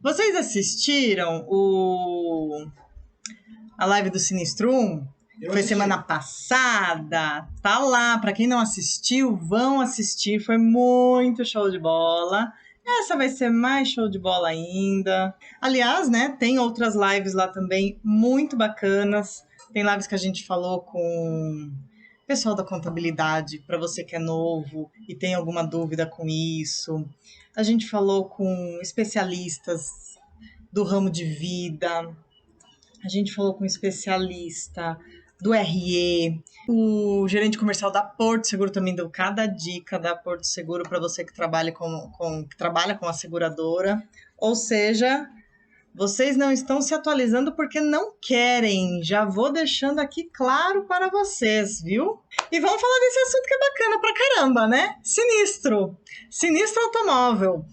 Vocês assistiram a live do Sinistro 1? Foi semana passada. Tá lá. Para quem não assistiu, vão assistir. Foi muito show de bola. Essa vai ser mais show de bola ainda. Aliás, né, tem outras lives lá também muito bacanas. Tem lives que a gente falou com o pessoal da contabilidade, para você que é novo e tem alguma dúvida com isso. A gente falou com especialistas do ramo de vida. A gente falou com um especialista do RE, o gerente comercial da Porto Seguro também deu cada dica da Porto Seguro para você que trabalha que trabalha com a seguradora. Ou seja, vocês não estão se atualizando porque não querem. Já vou deixando aqui claro para vocês, viu? E vamos falar desse assunto que é bacana pra caramba, né? Sinistro. Sinistro automóvel.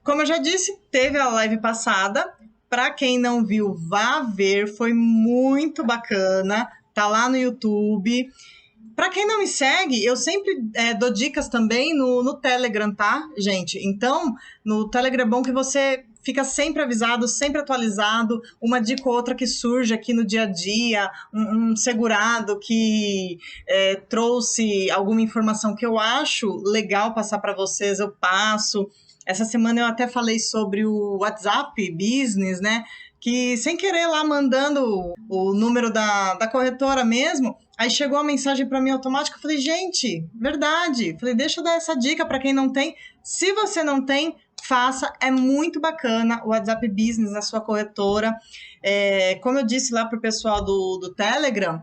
Como eu já disse, teve a live passada. Para quem não viu, vá ver. Foi muito bacana. Tá lá no YouTube. Para quem não me segue, eu sempre dou dicas também no Telegram, tá, gente? Então, no Telegram é bom que você fica sempre avisado, sempre atualizado, uma dica ou outra que surge aqui no dia a dia, um segurado que trouxe alguma informação que eu acho legal passar para vocês, eu passo. Essa semana eu até falei sobre o WhatsApp Business, né? Que sem querer lá mandando o número da corretora mesmo, aí chegou a mensagem para mim automática, eu falei, gente, verdade. Falei, deixa eu dar essa dica para quem não tem. Se você não tem, faça, é muito bacana o WhatsApp Business na sua corretora. Como eu disse lá pro pessoal do Telegram,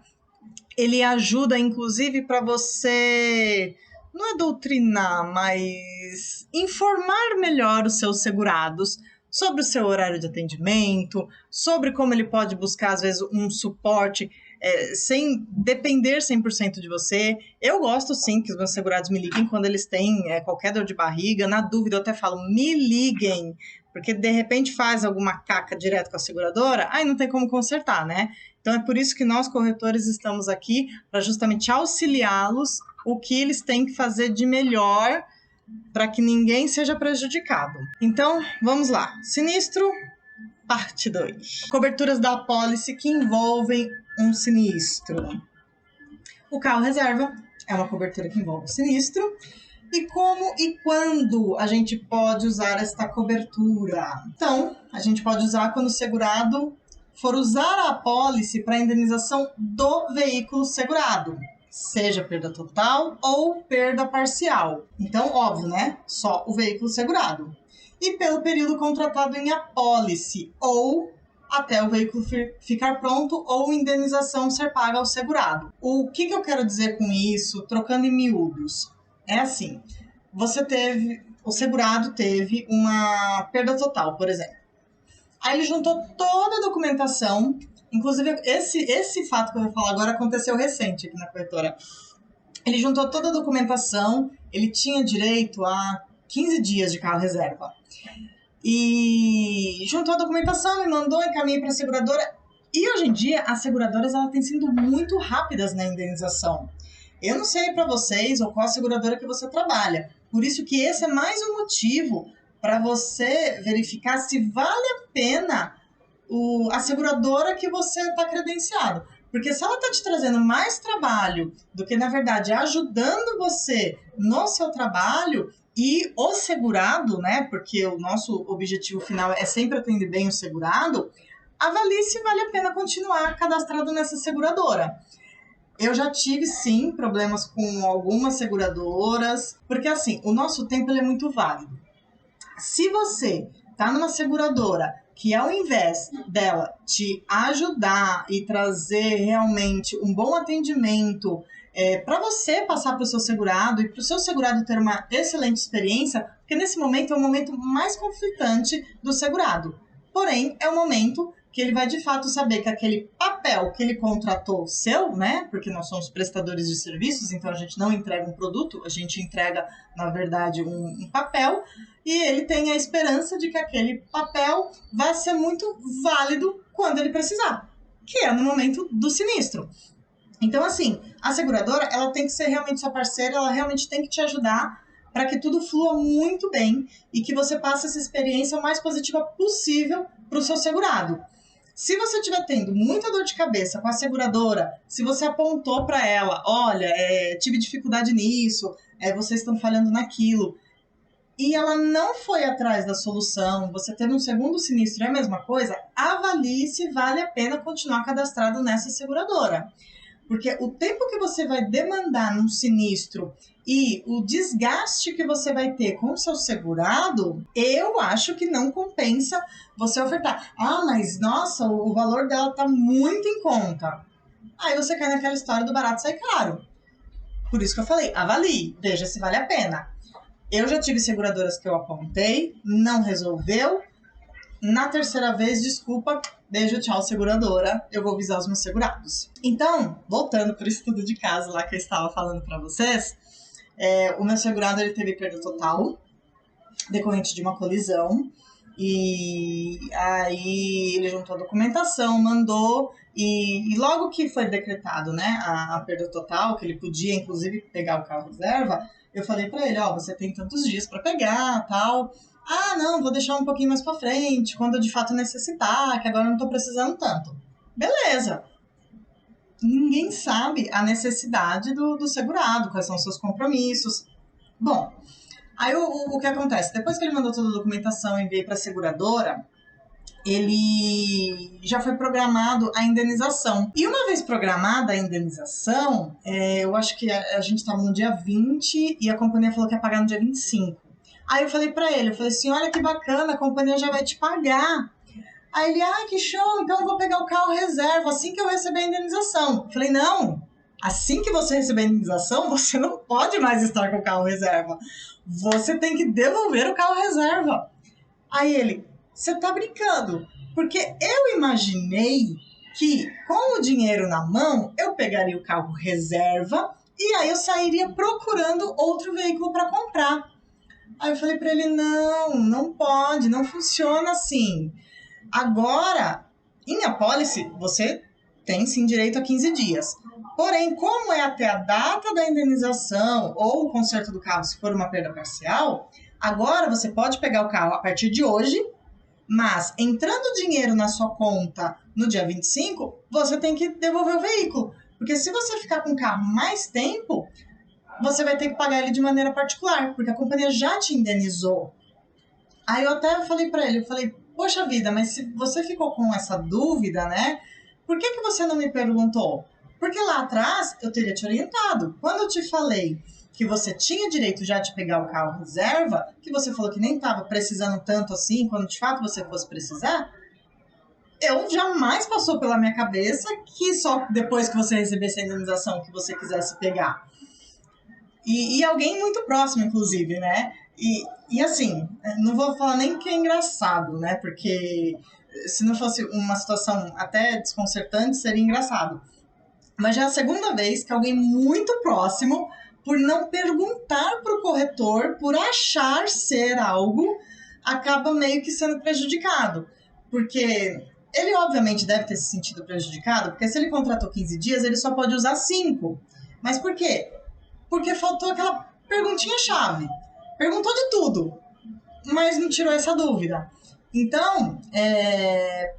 ele ajuda, inclusive, para você, não é doutrinar, mas informar melhor os seus segurados sobre o seu horário de atendimento, sobre como ele pode buscar, às vezes, um suporte sem depender 100% de você. Eu gosto, sim, que os meus segurados me liguem quando eles têm qualquer dor de barriga. Na dúvida, eu até falo, me liguem, porque de repente faz alguma caca direto com a seguradora, aí não tem como consertar, né? Então é por isso que nós, corretores, estamos aqui para justamente auxiliá-los o que eles têm que fazer de melhor para que ninguém seja prejudicado. Então, vamos lá. Sinistro, parte 2. Coberturas da apólice que envolvem um sinistro. O carro reserva é uma cobertura que envolve o sinistro. E como e quando a gente pode usar esta cobertura? Então, a gente pode usar quando o segurado for usar a apólice para indenização do veículo segurado, seja perda total ou perda parcial. Então, óbvio, né? Só o veículo segurado. E pelo período contratado em apólice, ou até o veículo ficar pronto ou indenização ser paga ao segurado. O que eu quero dizer com isso, trocando em miúdos? É assim, o segurado teve uma perda total, por exemplo. Aí ele juntou toda a documentação, inclusive esse fato que eu vou falar agora aconteceu recente aqui na corretora. Ele juntou toda a documentação, ele tinha direito a 15 dias de carro reserva. E juntou a documentação, me mandou, encaminhei para a seguradora. E hoje em dia, as seguradoras elas têm sido muito rápidas na indenização. Eu não sei para vocês ou qual a seguradora que você trabalha. Por isso que esse é mais um motivo para você verificar se vale a pena a seguradora que você está credenciado. Porque se ela está te trazendo mais trabalho do que, na verdade, ajudando você no seu trabalho e o segurado, né? Porque o nosso objetivo final é sempre atender bem o segurado, avalie se vale a pena continuar cadastrado nessa seguradora. Eu já tive, sim, problemas com algumas seguradoras, porque, assim, o nosso tempo ele é muito válido. Se você está numa seguradora que, ao invés dela te ajudar e trazer realmente um bom atendimento para você passar para o seu segurado e para o seu segurado ter uma excelente experiência, porque nesse momento é o momento mais conflitante do segurado. Porém, é o momento que ele vai de fato saber que aquele papel que ele contratou seu, né? Porque nós somos prestadores de serviços, então a gente não entrega um produto, a gente entrega, na verdade, um papel, e ele tem a esperança de que aquele papel vai ser muito válido quando ele precisar, que é no momento do sinistro. Então, assim, a seguradora, ela tem que ser realmente sua parceira, ela realmente tem que te ajudar para que tudo flua muito bem e que você passe essa experiência o mais positiva possível para o seu segurado. Se você estiver tendo muita dor de cabeça com a seguradora, se você apontou para ela, olha, tive dificuldade nisso, vocês estão falhando naquilo, e ela não foi atrás da solução, você teve um segundo sinistro e é a mesma coisa, avalie se vale a pena continuar cadastrado nessa seguradora. Porque o tempo que você vai demandar num sinistro e o desgaste que você vai ter com o seu segurado, eu acho que não compensa você ofertar. Ah, mas nossa, o valor dela tá muito em conta. Aí você cai naquela história do barato sai caro. Por isso que eu falei, avalie, veja se vale a pena. Eu já tive seguradoras que eu apontei, não resolveu. Na terceira vez, desculpa, beijo, tchau, seguradora, eu vou avisar os meus segurados. Então, voltando para o estudo de caso lá que eu estava falando para vocês, o meu segurado ele teve perda total, decorrente de uma colisão, e aí ele juntou a documentação, mandou, e logo que foi decretado, né, a perda total, que ele podia, inclusive, pegar o carro reserva, eu falei para ele, você tem tantos dias para pegar, tal. Ah, não, vou deixar um pouquinho mais para frente, quando eu de fato necessitar, que agora eu não tô precisando tanto. Beleza. Ninguém sabe a necessidade do segurado, quais são os seus compromissos. Bom, aí o que acontece? Depois que ele mandou toda a documentação e enviei para a seguradora, ele já foi programado a indenização. E uma vez programada a indenização, eu acho que a gente estava no dia 20 e a companhia falou que ia pagar no dia 25. Aí eu falei pra ele, assim, olha que bacana, a companhia já vai te pagar. Aí ele, que show, então eu vou pegar o carro reserva assim que eu receber a indenização. Eu falei, não, assim que você receber a indenização, você não pode mais estar com o carro reserva. Você tem que devolver o carro reserva. Aí ele, você tá brincando? Porque eu imaginei que com o dinheiro na mão, eu pegaria o carro reserva e aí eu sairia procurando outro veículo para comprar. Aí eu falei para ele, não pode, não funciona assim. Agora, em apólice, você tem sim direito a 15 dias. Porém, como é até a data da indenização ou o conserto do carro, se for uma perda parcial, agora você pode pegar o carro a partir de hoje, mas entrando dinheiro na sua conta no dia 25, você tem que devolver o veículo. Porque se você ficar com o carro mais tempo, você vai ter que pagar ele de maneira particular, porque a companhia já te indenizou. Aí eu até falei para ele, poxa vida, mas se você ficou com essa dúvida, né? Por que você não me perguntou? Porque lá atrás eu teria te orientado. Quando eu te falei que você tinha direito já de pegar o carro reserva, que você falou que nem estava precisando tanto assim, quando de fato você fosse precisar, eu jamais passou pela minha cabeça que só depois que você recebesse a indenização que você quisesse pegar. E alguém muito próximo, inclusive, né? E assim, não vou falar nem que é engraçado, né? Porque se não fosse uma situação até desconcertante, seria engraçado. Mas já é a segunda vez que alguém muito próximo, por não perguntar para o corretor, por achar ser algo, acaba meio que sendo prejudicado. Porque ele, obviamente, deve ter se sentido prejudicado, porque se ele contratou 15 dias, ele só pode usar 5. Mas por quê? Porque faltou aquela perguntinha-chave. Perguntou de tudo, mas não tirou essa dúvida. Então,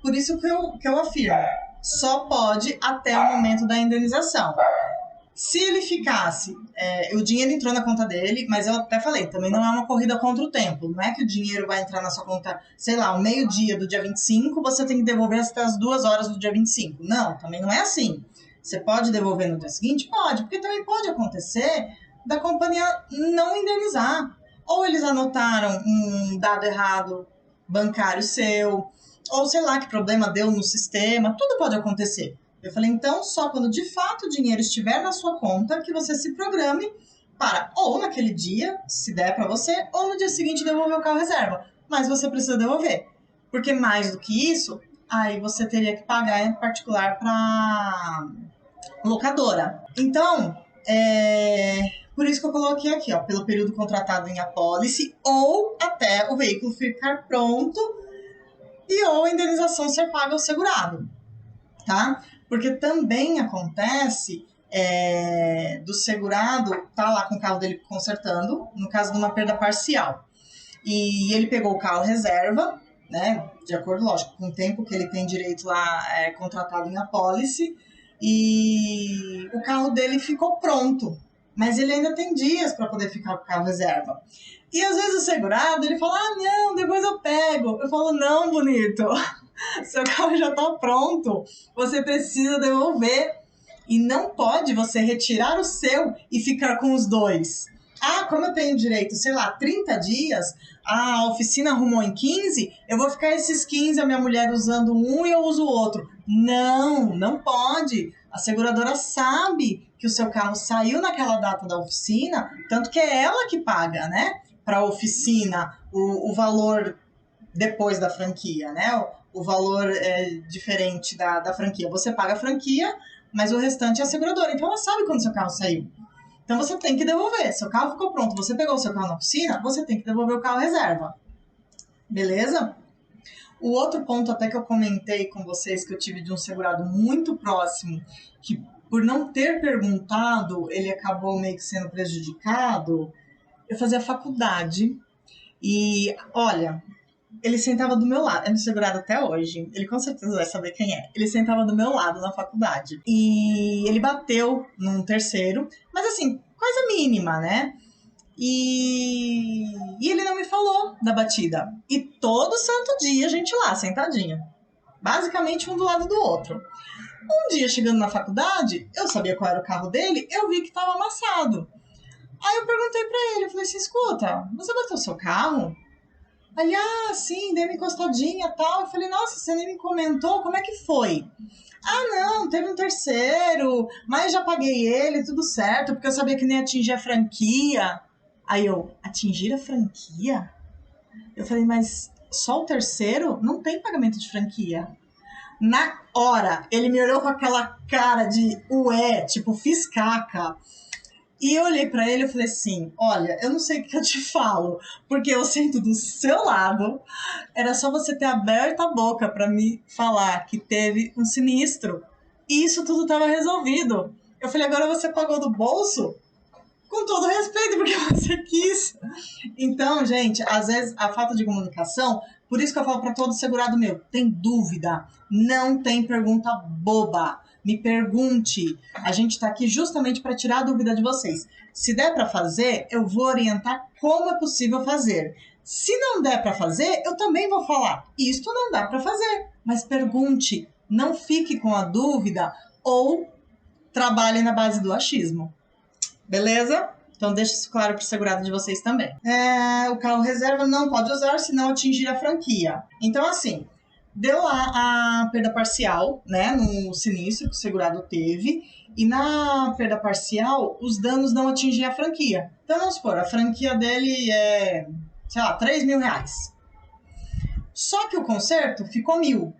por isso que eu afirmo, só pode até o momento da indenização. Se ele ficasse, o dinheiro entrou na conta dele, mas eu até falei, também não é uma corrida contra o tempo. Não é que o dinheiro vai entrar na sua conta, sei lá, ao meio-dia do dia 25, você tem que devolver até as 2 horas do dia 25. Não, também não é assim. Você pode devolver no dia seguinte? Pode, porque também pode acontecer da companhia não indenizar. Ou eles anotaram um dado errado bancário seu, ou sei lá que problema deu no sistema, tudo pode acontecer. Eu falei, então, só quando de fato o dinheiro estiver na sua conta, que você se programe para, ou naquele dia, se der para você, ou no dia seguinte devolver o carro reserva. Mas você precisa devolver. Porque mais do que isso, aí você teria que pagar em particular para locadora. Então, por isso que eu coloquei aqui, ó, pelo período contratado em apólice ou até o veículo ficar pronto e ou a indenização ser paga ao segurado, tá? Porque também acontece do segurado tá lá com o carro dele consertando, no caso de uma perda parcial. E ele pegou o carro reserva, né, de acordo, lógico, com o tempo que ele tem direito lá contratado em apólice, e o carro dele ficou pronto, mas ele ainda tem dias para poder ficar com o carro reserva. E às vezes o segurado, ele fala, não, depois eu pego. Eu falo, não, bonito, seu carro já está pronto, você precisa devolver. E não pode você retirar o seu e ficar com os dois. Como eu tenho direito, sei lá, 30 dias, a oficina arrumou em 15, eu vou ficar esses 15, a minha mulher usando um e eu uso o outro. Não pode. A seguradora sabe que o seu carro saiu naquela data da oficina, tanto que é ela que paga, né, para a oficina o valor depois da franquia, né? O valor é diferente da franquia. Você paga a franquia, mas o restante é a seguradora. Então ela sabe quando seu carro saiu. Então você tem que devolver. Seu carro ficou pronto, você pegou o seu carro na oficina, você tem que devolver o carro reserva. Beleza? O outro ponto até que eu comentei com vocês, que eu tive de um segurado muito próximo, que por não ter perguntado, ele acabou meio que sendo prejudicado. Eu fazia faculdade e, olha, ele sentava do meu lado, é meu segurado até hoje, ele com certeza vai saber quem é. Ele sentava do meu lado na faculdade e ele bateu num terceiro, mas assim, coisa mínima, né? E ele não me falou da batida. E todo santo dia a gente lá, sentadinho, basicamente um do lado do outro. Um dia, chegando na faculdade, eu sabia qual era o carro dele, eu vi que estava amassado. Aí eu perguntei pra ele, eu falei assim, escuta, você bateu seu carro? Aí, sim, dei uma encostadinha e tal. Eu falei, nossa, você nem me comentou, como é que foi? Não, teve um terceiro, mas já paguei ele, tudo certo, porque eu sabia que nem atingir a franquia. Aí eu, atingir a franquia? Eu falei, mas só o terceiro? Não tem pagamento de franquia. Na hora, ele me olhou com aquela cara de ué, tipo, fiz caca. E eu olhei pra ele e falei assim, olha, eu não sei o que eu te falo, porque eu sento do seu lado, era só você ter aberto a boca pra me falar que teve um sinistro, e isso tudo tava resolvido. Eu falei, agora você pagou do bolso? Com todo respeito, porque você quis. Então, gente, às vezes a falta de comunicação, por isso que eu falo pra todo segurado meu, tem dúvida, não tem pergunta boba. Me pergunte, a gente está aqui justamente para tirar a dúvida de vocês. Se der para fazer, eu vou orientar como é possível fazer. Se não der para fazer, eu também vou falar, isto não dá para fazer. Mas pergunte, não fique com a dúvida ou trabalhe na base do achismo. Beleza? Então deixa isso claro para o segurado de vocês também. O carro reserva não pode usar se não atingir a franquia. Então assim, deu lá a perda parcial, né, no sinistro que o segurado teve, e na perda parcial, os danos não atingem a franquia. Então, vamos supor, a franquia dele é, sei lá, R$3.000. Só que o conserto ficou 1.000.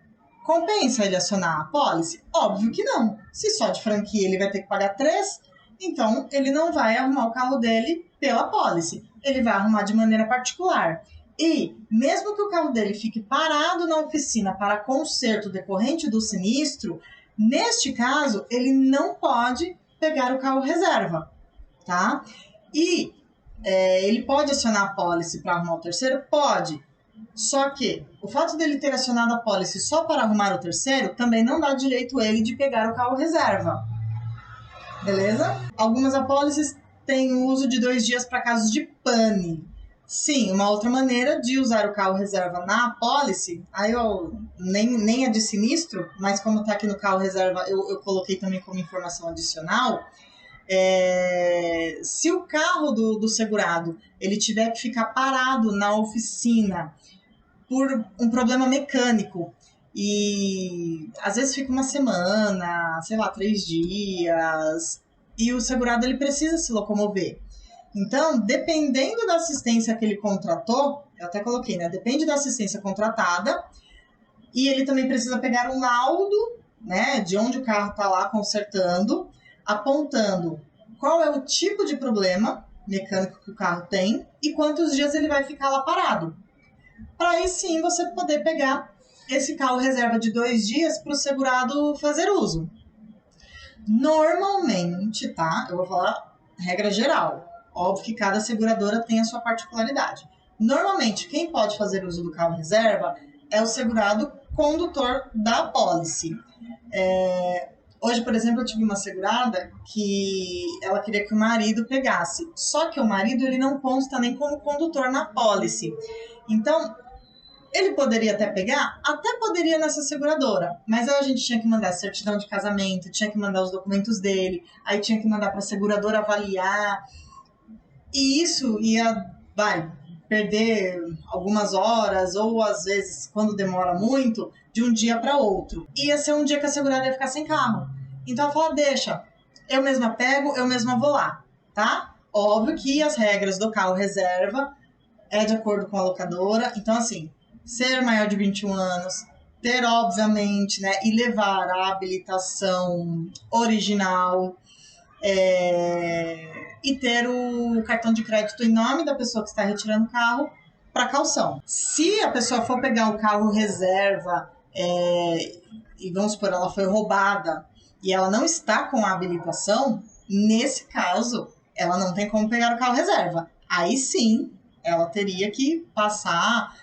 Compensa ele acionar a apólice? Óbvio que não. Se só de franquia ele vai ter que pagar 3, então ele não vai arrumar o carro dele pela apólice. Ele vai arrumar de maneira particular. E, mesmo que o carro dele fique parado na oficina para conserto decorrente do sinistro, neste caso, ele não pode pegar o carro reserva, tá? E ele pode acionar a apólice para arrumar o terceiro? Pode. Só que o fato dele ter acionado a apólice só para arrumar o terceiro também não dá direito a ele de pegar o carro reserva. Beleza? Algumas apólices têm o uso de 2 dias para casos de pane. Sim, uma outra maneira de usar o carro reserva na apólice, aí eu nem é de sinistro, mas como está aqui no carro reserva, eu coloquei também como informação adicional. Se o carro do segurado ele tiver que ficar parado na oficina por um problema mecânico, e às vezes fica uma semana, sei lá, 3 dias, e o segurado ele precisa se locomover. Então, dependendo da assistência que ele contratou, eu até coloquei, né? Depende da assistência contratada, e ele também precisa pegar um laudo, né? De onde o carro está lá consertando, apontando qual é o tipo de problema mecânico que o carro tem e quantos dias ele vai ficar lá parado. Para aí sim você poder pegar esse carro reserva de 2 dias para o segurado fazer uso. Normalmente, tá? Eu vou falar regra geral. Óbvio que cada seguradora tem a sua particularidade. Normalmente, quem pode fazer uso do carro reserva é o segurado condutor da apólice. Hoje, por exemplo, eu tive uma segurada que ela queria que o marido pegasse. Só que o marido ele não consta nem como condutor na apólice. Então, ele poderia até pegar? Até poderia nessa seguradora. Mas aí a gente tinha que mandar a certidão de casamento, tinha que mandar os documentos dele, aí tinha que mandar para a seguradora avaliar. E isso ia, perder algumas horas, ou às vezes, quando demora muito, de um dia para outro. Ia ser um dia que a segurada ia ficar sem carro. Então ela falou, deixa, eu mesma pego, eu mesma vou lá, tá? Óbvio que as regras do carro reserva é de acordo com a locadora. Então, assim, ser maior de 21 anos, ter, obviamente, né, e levar a habilitação original, e ter o cartão de crédito em nome da pessoa que está retirando o carro para caução. Se a pessoa for pegar o carro reserva e vamos supor, ela foi roubada e ela não está com a habilitação, nesse caso, ela não tem como pegar o carro reserva. Aí sim, ela teria que passar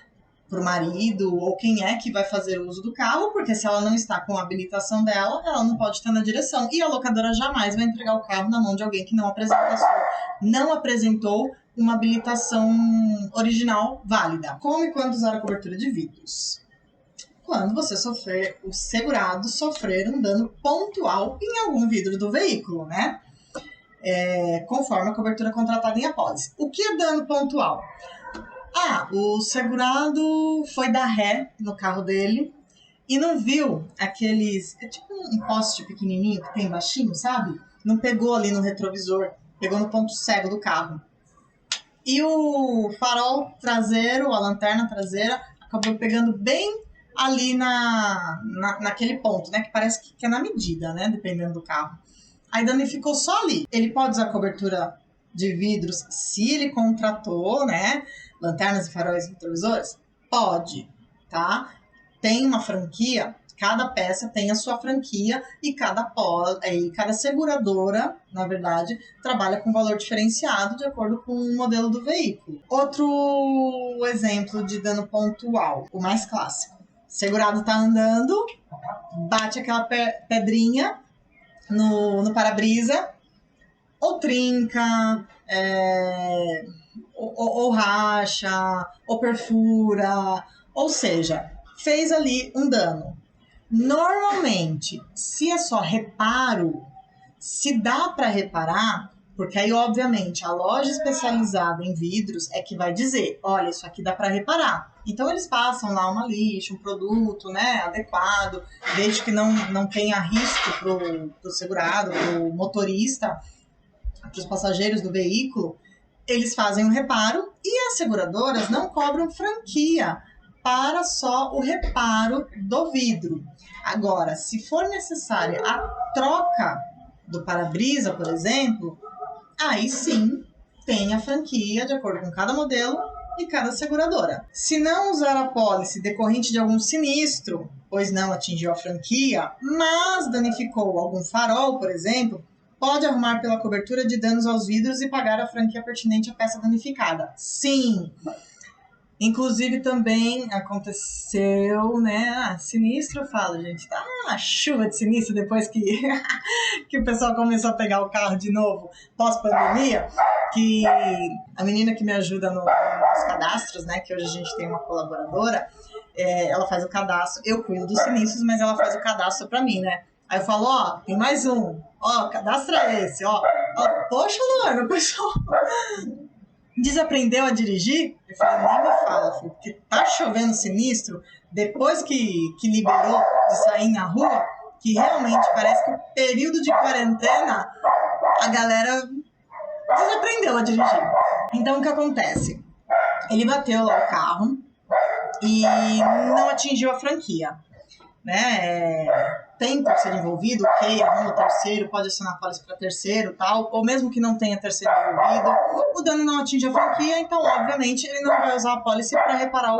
para o marido ou quem é que vai fazer uso do carro, porque se ela não está com a habilitação dela, ela não pode estar na direção. E a locadora jamais vai entregar o carro na mão de alguém que não apresentou uma habilitação original válida. Como e quando usar a cobertura de vidros? Quando você os segurados sofrer um dano pontual em algum vidro do veículo, né? Conforme a cobertura contratada em apólice. O que é dano pontual? O segurado foi dar ré no carro dele e não viu aqueles... É tipo um poste pequenininho que tem baixinho, sabe? Não pegou ali no retrovisor, pegou no ponto cego do carro. E o farol traseiro, a lanterna traseira, acabou pegando bem ali naquele ponto, né? Que parece que é na medida, né? Dependendo do carro. Aí danificou só ali. Ele pode usar cobertura de vidros se ele contratou, né? Lanternas e faróis retrovisores? Pode, tá? Tem uma franquia, cada peça tem a sua franquia e cada seguradora, na verdade, trabalha com valor diferenciado de acordo com o modelo do veículo. Outro exemplo de dano pontual, o mais clássico. Segurado tá andando, bate aquela pedrinha no para-brisa, ou trinca, ou racha, ou perfura, ou seja, fez ali um dano. Normalmente, se é só reparo, se dá para reparar, porque aí, obviamente, a loja especializada em vidros é que vai dizer, olha, isso aqui dá para reparar. Então, eles passam lá uma lixa, um produto, né, adequado, desde que não tenha risco pro segurado, pro motorista, para os passageiros do veículo, eles fazem um reparo e as seguradoras não cobram franquia para só o reparo do vidro. Agora, se for necessária a troca do para-brisa, por exemplo, aí sim tem a franquia de acordo com cada modelo e cada seguradora. Se não usar a pólice decorrente de algum sinistro, pois não atingiu a franquia, mas danificou algum farol, por exemplo, pode arrumar pela cobertura de danos aos vidros e pagar a franquia pertinente à peça danificada. Sim! Inclusive também aconteceu, né? Sinistro, eu falo, gente, tá uma chuva de sinistro depois que, que o pessoal começou a pegar o carro de novo pós-pandemia, que a menina que me ajuda nos cadastros, né? Que hoje a gente tem uma colaboradora, ela faz o cadastro, eu cuido dos sinistros, mas ela faz o cadastro pra mim, né? Aí eu falo, tem mais um, cadastra esse, poxa, Luana, o pessoal desaprendeu a dirigir? Eu falei, nem me fala, filho, porque tá chovendo sinistro, depois que liberou de sair na rua, que realmente parece que o período de quarentena, a galera desaprendeu a dirigir. Então, o que acontece? Ele bateu lá o carro e não atingiu a franquia, né? Tem que ser envolvido, ok, arruma terceiro, pode acionar pólice para terceiro, tal, ou mesmo que não tenha terceiro envolvido, o dano não atinge a franquia, então, obviamente, ele não vai usar a pólice para reparar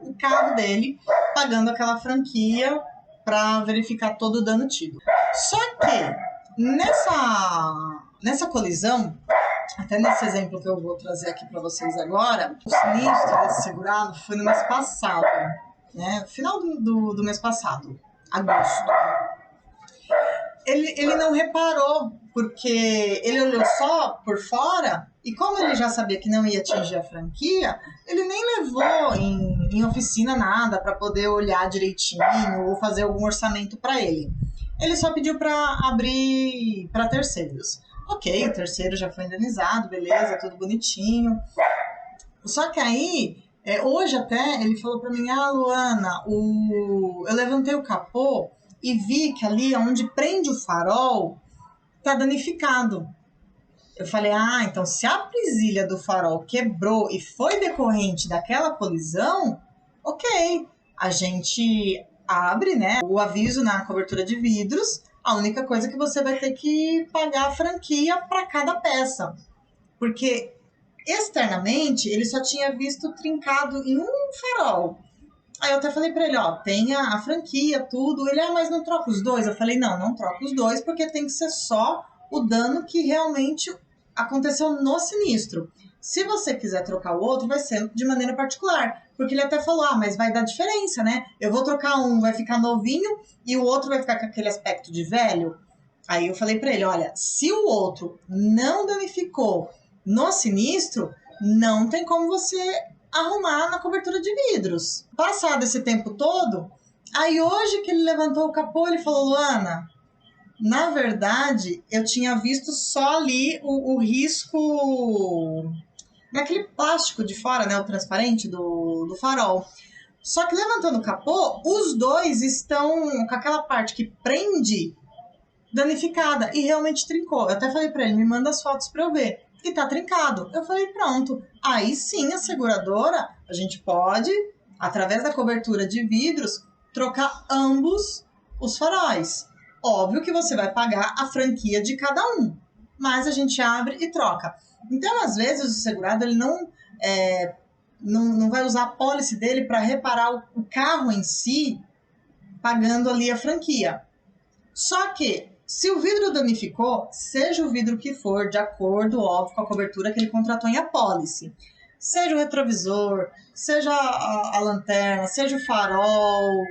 o carro dele, pagando aquela franquia para verificar todo o dano tido. Só que, Nessa colisão, até nesse exemplo que eu vou trazer aqui para vocês agora, o sinistro desse segurado foi no mês passado, né? Final do mês passado, agosto. Ele não reparou, porque ele olhou só por fora, e como ele já sabia que não ia atingir a franquia, ele nem levou em oficina nada para poder olhar direitinho ou fazer algum orçamento para ele. Ele só pediu para abrir para terceiros. Ok, o terceiro já foi indenizado, beleza, tudo bonitinho. Só que aí, hoje até, ele falou para mim, Luana, eu levantei o capô e vi que ali onde prende o farol tá danificado. Eu falei, então se a presilha do farol quebrou e foi decorrente daquela colisão, ok, a gente abre, né, o aviso na cobertura de vidros, a única coisa que você vai ter que pagar a franquia para cada peça. Porque externamente ele só tinha visto trincado em um farol. Aí eu até falei pra ele, tem a franquia, tudo. Ele, mas não troca os dois? Eu falei, não troca os dois, porque tem que ser só o dano que realmente aconteceu no sinistro. Se você quiser trocar o outro, vai ser de maneira particular. Porque ele até falou, mas vai dar diferença, né? Eu vou trocar um, vai ficar novinho, e o outro vai ficar com aquele aspecto de velho. Aí eu falei pra ele, olha, se o outro não danificou no sinistro, não tem como você arrumar na cobertura de vidros. Passado esse tempo todo, aí hoje que ele levantou o capô, ele falou, Luana, na verdade, eu tinha visto só ali o risco naquele plástico de fora, né, o transparente do farol. Só que levantando o capô, os dois estão com aquela parte que prende danificada e realmente trincou. Eu até falei para ele, me manda as fotos para eu ver. E tá trincado. Eu falei, pronto. Aí sim, a seguradora, a gente pode, através da cobertura de vidros, trocar ambos os faróis. Óbvio que você vai pagar a franquia de cada um, mas a gente abre e troca. Então, às vezes, o segurado ele não vai usar a pólice dele para reparar o carro em si, pagando ali a franquia. Só que, se o vidro danificou, seja o vidro que for, de acordo, óbvio, com a cobertura que ele contratou em apólice, seja o retrovisor, seja a lanterna, seja o farol,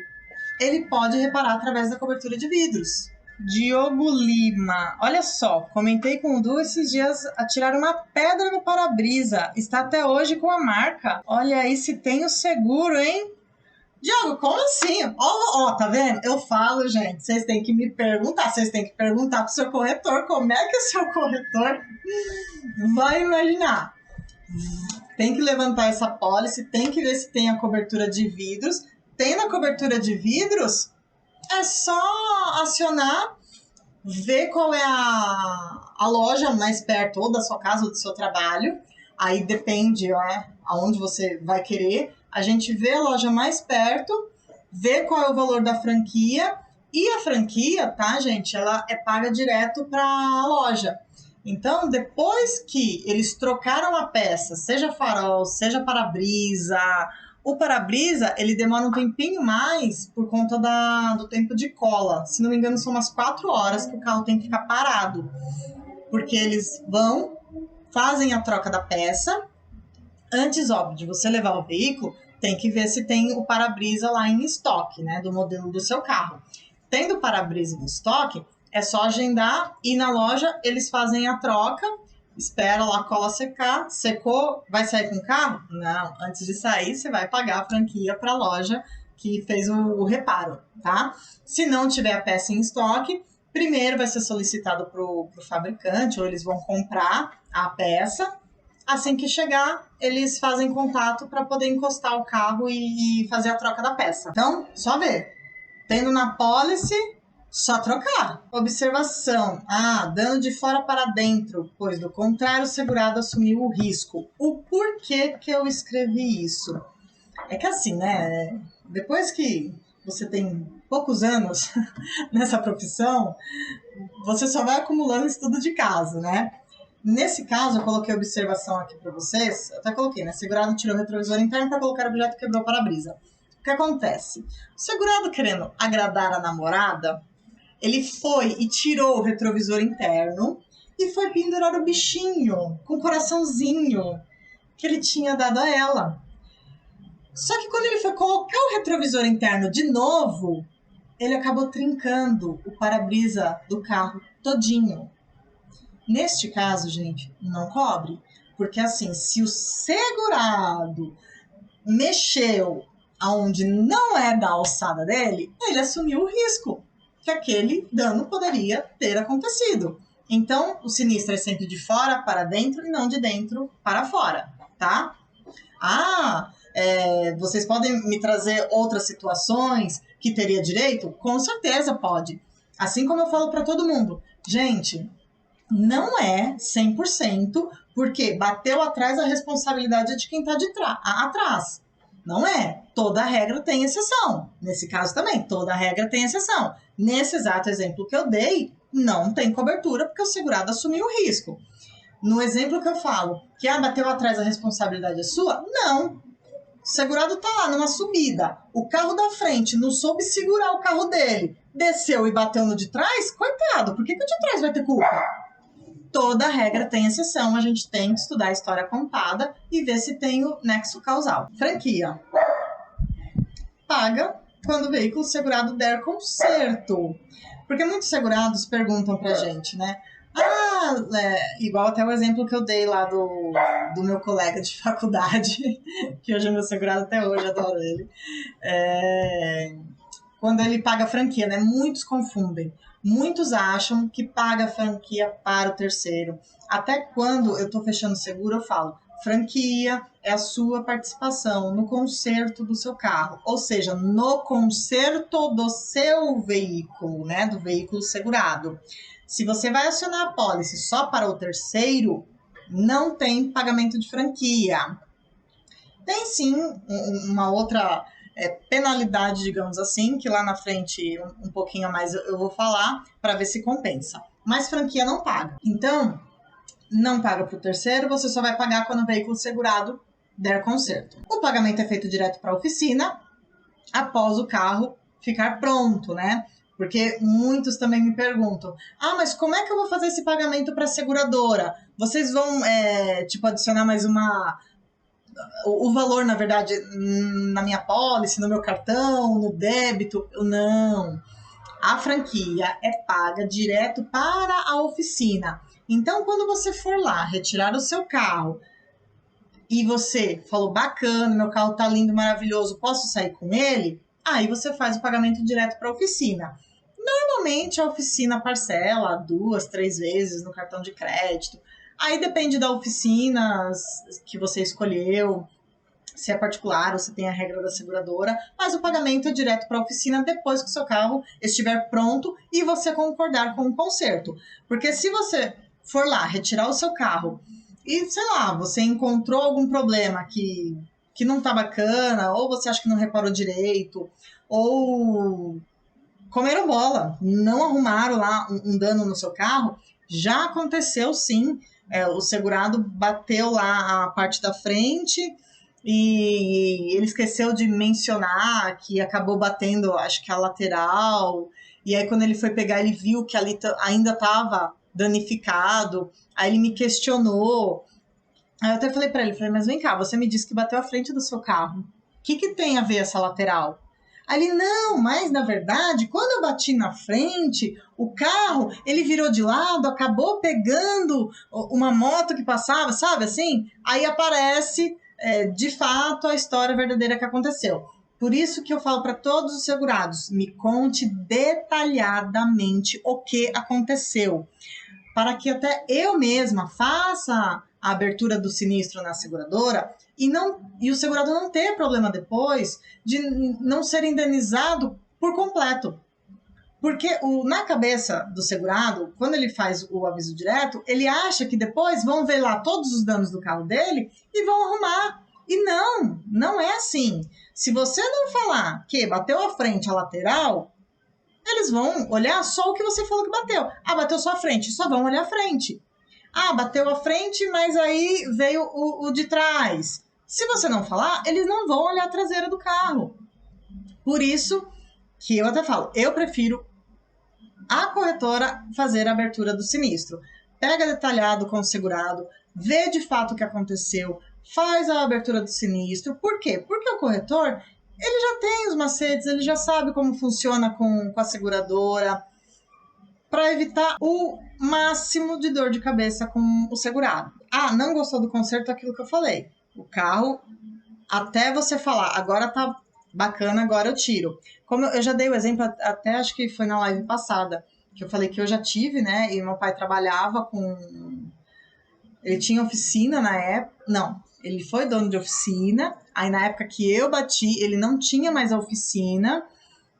ele pode reparar através da cobertura de vidros. Diogo Lima, olha só, comentei com o Du esses dias a tirar uma pedra no para-brisa, está até hoje com a marca. Olha aí se tem o seguro, hein? Diogo, como assim? Tá vendo? Eu falo, gente, vocês têm que me perguntar, vocês têm que perguntar pro seu corretor como é que o seu corretor vai imaginar. Tem que levantar essa pólice, tem que ver se tem a cobertura de vidros. Tem na cobertura de vidros, é só acionar, ver qual é a loja mais perto ou da sua casa ou do seu trabalho. Aí depende, aonde você vai querer. A gente vê a loja mais perto, vê qual é o valor da franquia. E a franquia, tá, gente? Ela é paga direto para a loja. Então, depois que eles trocaram a peça, seja farol, seja para-brisa, o para-brisa, ele demora um tempinho mais por conta do tempo de cola. Se não me engano, são umas 4 horas que o carro tem que ficar parado. Porque eles vão, fazem a troca da peça. Antes, óbvio, de você levar o veículo, tem que ver se tem o para-brisa lá em estoque, né? Do modelo do seu carro. Tendo o para-brisa em estoque, é só agendar, ir na loja, eles fazem a troca, espera lá a cola secar, secou, vai sair com o carro? Não, antes de sair, você vai pagar a franquia para a loja que fez o reparo, tá? Se não tiver a peça em estoque, primeiro vai ser solicitado para o fabricante, ou eles vão comprar a peça. Assim que chegar, eles fazem contato para poder encostar o carro e fazer a troca da peça. Então, só ver. Tendo na pólice, só trocar. Observação. Dano de fora para dentro, pois do contrário o segurado assumiu o risco. O porquê que eu escrevi isso? É que assim, né? Depois que você tem poucos anos nessa profissão, você só vai acumulando estudo de caso, né? Nesse caso, eu coloquei observação aqui para vocês. Eu até coloquei, né? Segurado tirou o retrovisor interno para colocar o objeto que quebrou o para-brisa. O que acontece? O segurado querendo agradar a namorada, Ele foi e tirou o retrovisor interno e foi pendurar o bichinho com o coraçãozinho que ele tinha dado a ela. Só que quando ele foi colocar o retrovisor interno de novo, ele acabou trincando o para-brisa do carro todinho. Neste caso, gente, não cobre. Porque assim, se o segurado mexeu aonde não é da alçada dele, ele assumiu o risco que aquele dano poderia ter acontecido. Então, o sinistro é sempre de fora para dentro e não de dentro para fora, tá? Vocês podem me trazer outras situações que teria direito? Com certeza pode. Assim como eu falo para todo mundo. Gente, não é 100%, porque bateu atrás, a responsabilidade é de quem está atrás. Não é. Toda regra tem exceção. Nesse caso também, toda regra tem exceção. Nesse exato exemplo que eu dei, não tem cobertura, porque o segurado assumiu o risco. No exemplo que eu falo, que bateu atrás, a responsabilidade é sua? Não. O segurado tá lá numa subida, o carro da frente não soube segurar o carro dele, desceu e bateu no de trás, coitado, por que o de trás vai ter culpa? Toda regra tem exceção, a gente tem que estudar a história contada e ver se tem o nexo causal. Franquia. Paga quando o veículo segurado der conserto. Porque muitos segurados perguntam pra gente, né? Igual até o exemplo que eu dei lá do meu colega de faculdade, que hoje é meu segurado até hoje, adoro ele. Quando ele paga franquia, né? Muitos confundem. Muitos acham que paga franquia para o terceiro. Até quando eu estou fechando seguro, eu falo, franquia é a sua participação no conserto do seu carro, ou seja, no conserto do seu veículo, né? Do veículo segurado. Se você vai acionar a pólice só para o terceiro, não tem pagamento de franquia. Tem sim uma outra penalidade, digamos assim, que lá na frente, um pouquinho a mais eu vou falar, para ver se compensa. Mas franquia não paga. Então, não paga para o terceiro, você só vai pagar quando o veículo segurado der conserto. O pagamento é feito direto para a oficina, após o carro ficar pronto, né? Porque muitos também me perguntam, mas como é que eu vou fazer esse pagamento para a seguradora? Vocês vão, adicionar mais o valor, na verdade, na minha pólice, no meu cartão, no débito? Não. A franquia é paga direto para a oficina. Então, quando você for lá retirar o seu carro e você falou, bacana, meu carro tá lindo, maravilhoso, posso sair com ele? Aí você faz o pagamento direto para a oficina. Normalmente a oficina parcela 2, 3 vezes no cartão de crédito. Aí depende da oficina que você escolheu, se é particular ou se tem a regra da seguradora, mas o pagamento é direto para a oficina depois que o seu carro estiver pronto e você concordar com o conserto. Porque se você for lá retirar o seu carro e, sei lá, você encontrou algum problema que não tá bacana, ou você acha que não reparou direito, ou comeram bola, não arrumaram lá um dano no seu carro, já aconteceu sim. O segurado bateu lá a parte da frente e ele esqueceu de mencionar que acabou batendo, acho que a lateral, e aí quando ele foi pegar, ele viu que ali ainda estava danificado, aí ele me questionou, aí eu até falei para ele, mas vem cá, você me disse que bateu a frente do seu carro, o que tem a ver essa lateral? Aí ele, não, mas na verdade, quando eu bati na frente, o carro, ele virou de lado, acabou pegando uma moto que passava, sabe assim? Aí aparece, de fato, a história verdadeira que aconteceu. Por isso que eu falo para todos os segurados, me conte detalhadamente o que aconteceu, para que até eu mesma faça a abertura do sinistro na seguradora e o segurador não ter problema depois de não ser indenizado por completo. Porque na cabeça do segurado, quando ele faz o aviso direto, ele acha que depois vão ver lá todos os danos do carro dele e vão arrumar. E não é assim. Se você não falar que bateu a frente, a lateral, eles vão olhar só o que você falou que bateu. Bateu só a frente, só vão olhar a frente. Bateu a frente, mas aí veio o de trás. Se você não falar, eles não vão olhar a traseira do carro. Por isso que eu até falo, eu prefiro a corretora fazer a abertura do sinistro. Pega detalhado com o segurado, vê de fato o que aconteceu, faz a abertura do sinistro. Por quê? Porque o corretor, ele já tem os macetes, ele já sabe como funciona com a seguradora, para evitar o máximo de dor de cabeça com o segurado. Ah, não gostou do conserto, aquilo que eu falei. O carro, até você falar, agora tá bacana, agora eu tiro. Como eu já dei o exemplo, até acho que foi na live passada, que eu falei que eu já tive, né? E meu pai trabalhava com... Ele tinha oficina na época... Não, ele foi dono de oficina. Aí na época que eu bati, ele não tinha mais a oficina,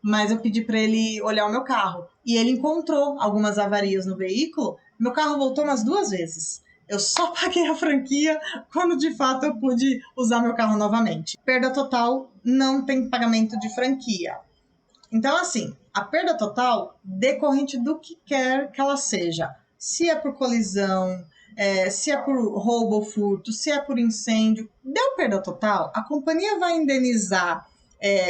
mas eu pedi para ele olhar o meu carro. E ele encontrou algumas avarias no veículo. Meu carro voltou umas 2 vezes. Eu só paguei a franquia quando de fato eu pude usar meu carro novamente. Perda total não tem pagamento de franquia. Então, assim, a perda total decorrente do que quer que ela seja. Se é por colisão, se é por roubo ou furto, se é por incêndio, deu perda total, a companhia vai indenizar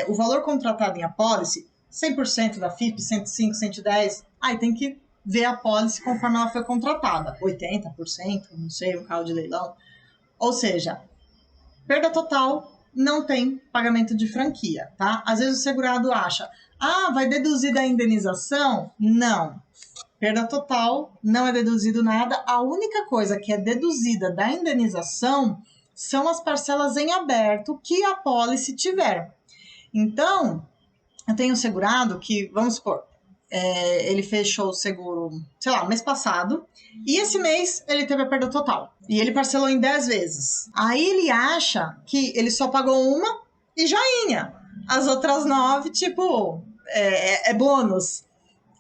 o valor contratado em apólice, 100% da FIP, 105, 110, aí tem que ver a apólice conforme ela foi contratada, 80%, não sei, um carro de leilão. Ou seja, perda total não tem pagamento de franquia, tá? Às vezes o segurado acha, vai deduzir da indenização? Não. Perda total, não é deduzido nada. A única coisa que é deduzida da indenização são as parcelas em aberto que a apólice tiver. Então, eu tenho um segurado que, vamos supor, ele fechou o seguro, sei lá, mês passado, e esse mês ele teve a perda total. E ele parcelou em 10 vezes. Aí ele acha que ele só pagou uma e joinha. As outras 9, tipo, é bônus.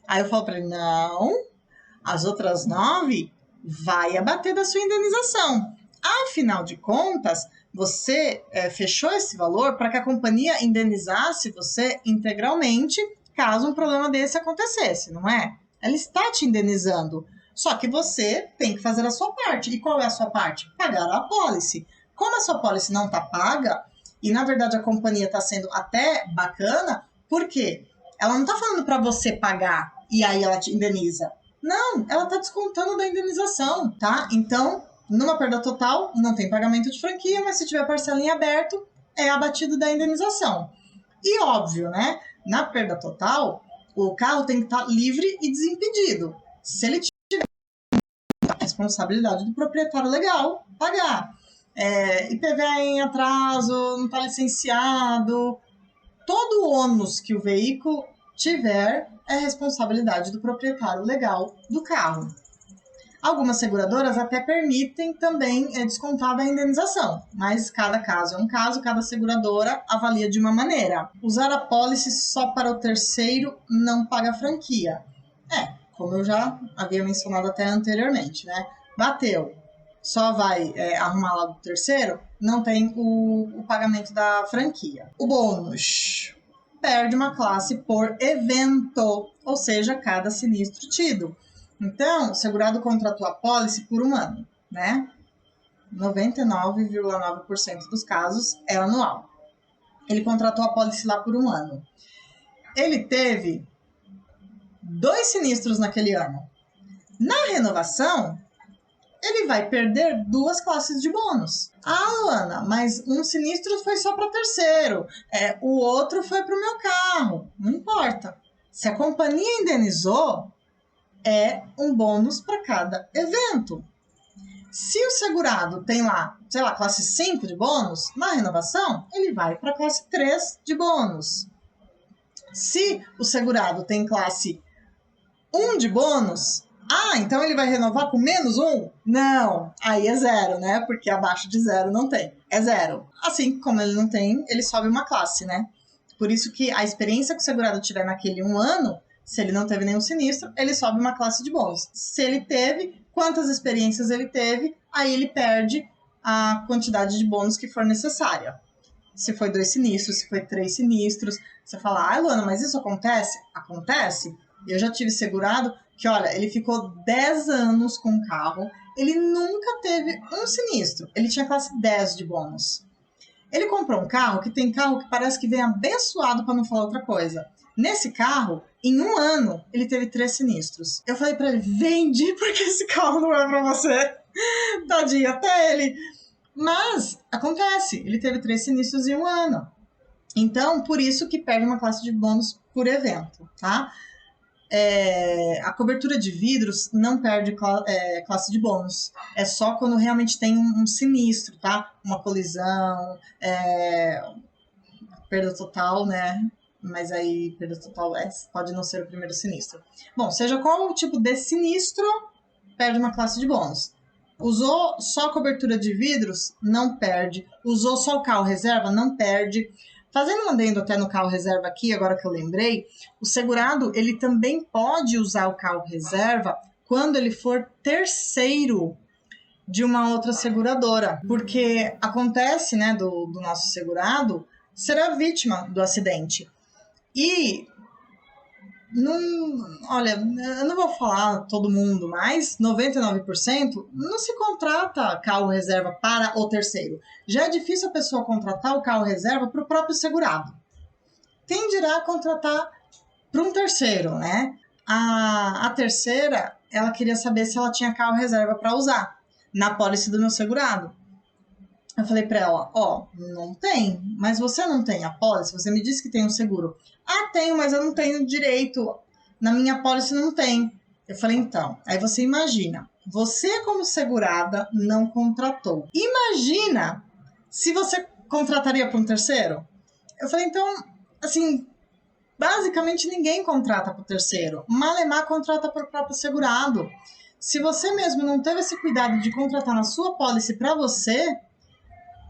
Aí eu falo pra ele, não, as outras 9 vai abater da sua indenização. Afinal de contas, você fechou esse valor para que a companhia indenizasse você integralmente caso um problema desse acontecesse, não é? Ela está te indenizando. Só que você tem que fazer a sua parte. E qual é a sua parte? Pagar a apólice. Como a sua apólice não está paga, e na verdade a companhia está sendo até bacana, por quê? Ela não está falando para você pagar e aí ela te indeniza. Não, ela está descontando da indenização, tá? Então, numa perda total, não tem pagamento de franquia, mas se tiver parcela em aberto, é abatido da indenização. E óbvio, né? Na perda total, o carro tem que estar livre e desimpedido. Se ele tiver a responsabilidade do proprietário legal, pagar. IPVA em atraso, não está licenciado, todo o ônus que o veículo tiver é responsabilidade do proprietário legal do carro. Algumas seguradoras até permitem também descontar da indenização, mas cada caso é um caso, cada seguradora avalia de uma maneira. Usar a apólice só para o terceiro não paga franquia. Como eu já havia mencionado até anteriormente, né? Bateu, só vai arrumar lá do terceiro, não tem o pagamento da franquia. O bônus perde uma classe por evento, ou seja, cada sinistro tido. Então, o segurado contratou a apólice por 1 ano, né? 99,9% dos casos é anual. Ele contratou a apólice lá por 1 ano. Ele teve 2 sinistros naquele ano. Na renovação, ele vai perder 2 classes de bônus. Luana, mas um sinistro foi só para terceiro, o outro foi para o meu carro. Não importa. Se a companhia indenizou, é um bônus para cada evento. Se o segurado tem lá, sei lá, classe 5 de bônus, na renovação, ele vai para a classe 3 de bônus. Se o segurado tem classe 1 de bônus, então ele vai renovar com -1? Não, aí é 0, né? Porque abaixo de 0 não tem, é 0. Assim como ele não tem, ele sobe uma classe, né? Por isso que a experiência que o segurado tiver naquele 1 ano, se ele não teve nenhum sinistro, ele sobe uma classe de bônus. Se ele teve, quantas experiências ele teve, aí ele perde a quantidade de bônus que for necessária. Se foi 2 sinistros, se foi 3 sinistros, você fala, Luana, mas isso acontece? Acontece. Eu já tive segurado que, olha, ele ficou 10 anos com o carro, ele nunca teve um sinistro, ele tinha classe 10 de bônus. Ele comprou um carro que tem carro que parece que vem abençoado, para não falar outra coisa. Nesse carro, em 1 ano, ele teve 3 sinistros. Eu falei pra ele, vende, porque esse carro não é pra você. Tadinho, até ele. Mas, acontece, ele teve 3 sinistros em 1 ano. Então, por isso que perde uma classe de bônus por evento, tá? A cobertura de vidros não perde classe de bônus. É só quando realmente tem um sinistro, tá? Uma colisão, perda total, né? Mas aí, perda total pode não ser o primeiro sinistro. Bom, seja qual o tipo de sinistro, perde uma classe de bônus. Usou só a cobertura de vidros, não perde. Usou só o carro reserva, não perde. Fazendo um adendo até no carro reserva aqui, agora que eu lembrei, o segurado, ele também pode usar o carro reserva quando ele for terceiro de uma outra seguradora. Porque acontece, né, do nosso segurado ser a vítima do acidente. E, olha, eu não vou falar todo mundo, mas 99% não se contrata carro reserva para o terceiro. Já é difícil a pessoa contratar o carro reserva para o próprio segurado. Quem dirá contratar para um terceiro, né? A terceira, ela queria saber se ela tinha carro reserva para usar na pólice do meu segurado. Eu falei para ela, não tem, mas você não tem a pólice? Você me disse que tem um seguro. Ah, tenho, mas eu não tenho direito. Na minha pólice não tem. Eu falei, então, aí você imagina, você como segurada não contratou. Imagina se você contrataria para um terceiro? Eu falei, então, assim, basicamente ninguém contrata para o terceiro. Malemar contrata para o próprio segurado. Se você mesmo não teve esse cuidado de contratar na sua pólice para você,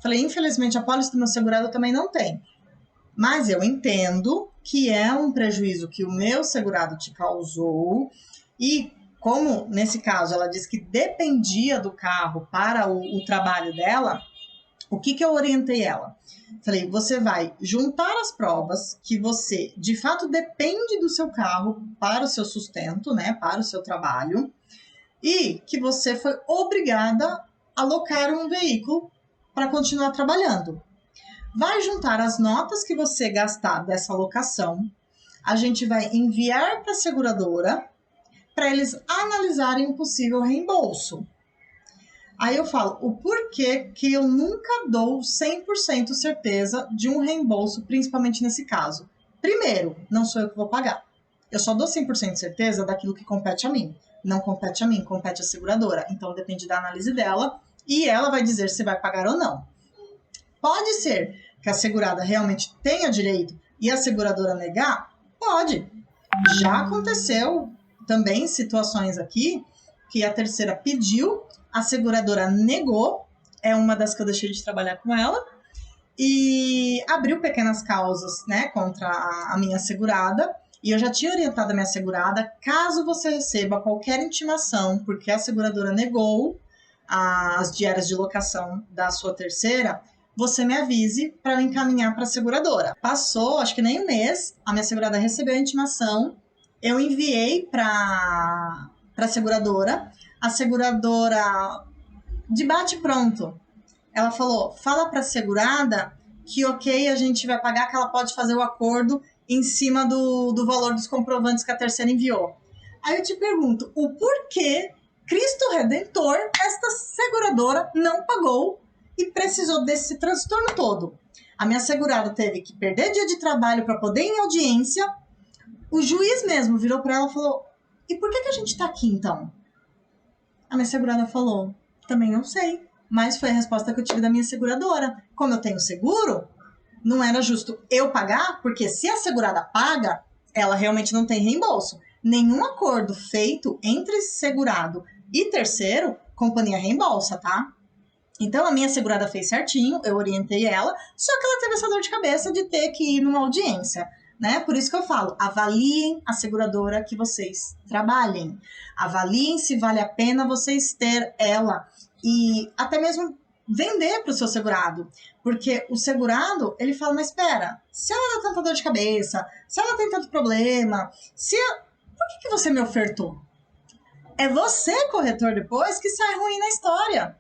falei, infelizmente a pólice do meu segurado também não tem. Mas eu entendo que é um prejuízo que o meu segurado te causou e como, nesse caso, ela disse que dependia do carro para o trabalho dela, o que eu orientei ela? Falei, você vai juntar as provas que você, de fato, depende do seu carro para o seu sustento, né, para o seu trabalho, e que você foi obrigada a alocar um veículo para continuar trabalhando. Vai juntar as notas que você gastar dessa locação, a gente vai enviar para a seguradora para eles analisarem o possível reembolso. Aí eu falo, o porquê que eu nunca dou 100% certeza de um reembolso, principalmente nesse caso. Primeiro, não sou eu que vou pagar. Eu só dou 100% de certeza daquilo que compete a mim. Não compete a mim, compete à seguradora. Então depende da análise dela e ela vai dizer se vai pagar ou não. Pode ser que a segurada realmente tenha direito e a seguradora negar? Pode. Já aconteceu também situações aqui que a terceira pediu, a seguradora negou, é uma das que eu deixei de trabalhar com ela, e abriu pequenas causas, né, contra a minha segurada, e eu já tinha orientado a minha segurada, caso você receba qualquer intimação, porque a seguradora negou as diárias de locação da sua terceira, você me avise para eu encaminhar para a seguradora. Passou, acho que nem um mês, a minha segurada recebeu a intimação, eu enviei para a seguradora, de bate pronto, ela falou, fala para a segurada que ok, a gente vai pagar, que ela pode fazer o acordo em cima do valor dos comprovantes que a terceira enviou. Aí eu te pergunto, o porquê Cristo Redentor, esta seguradora não pagou e precisou desse transtorno todo? A minha segurada teve que perder dia de trabalho para poder ir em audiência. O juiz mesmo virou para ela e falou, e por que a gente tá aqui então? A minha segurada falou, também não sei, mas foi a resposta que eu tive da minha seguradora. Como eu tenho seguro, não era justo eu pagar, porque se a segurada paga, ela realmente não tem reembolso. Nenhum acordo feito entre segurado e terceiro, companhia reembolsa, tá? Então, a minha segurada fez certinho, eu orientei ela, só que ela teve essa dor de cabeça de ter que ir numa audiência, né? Por isso que eu falo, avaliem a seguradora que vocês trabalhem. Avaliem se vale a pena vocês ter ela e até mesmo vender para o seu segurado. Porque o segurado, ele fala, mas espera, se ela dá tanta dor de cabeça, se ela tem tanto problema, por que você me ofertou? É você, corretor, depois, que sai ruim na história.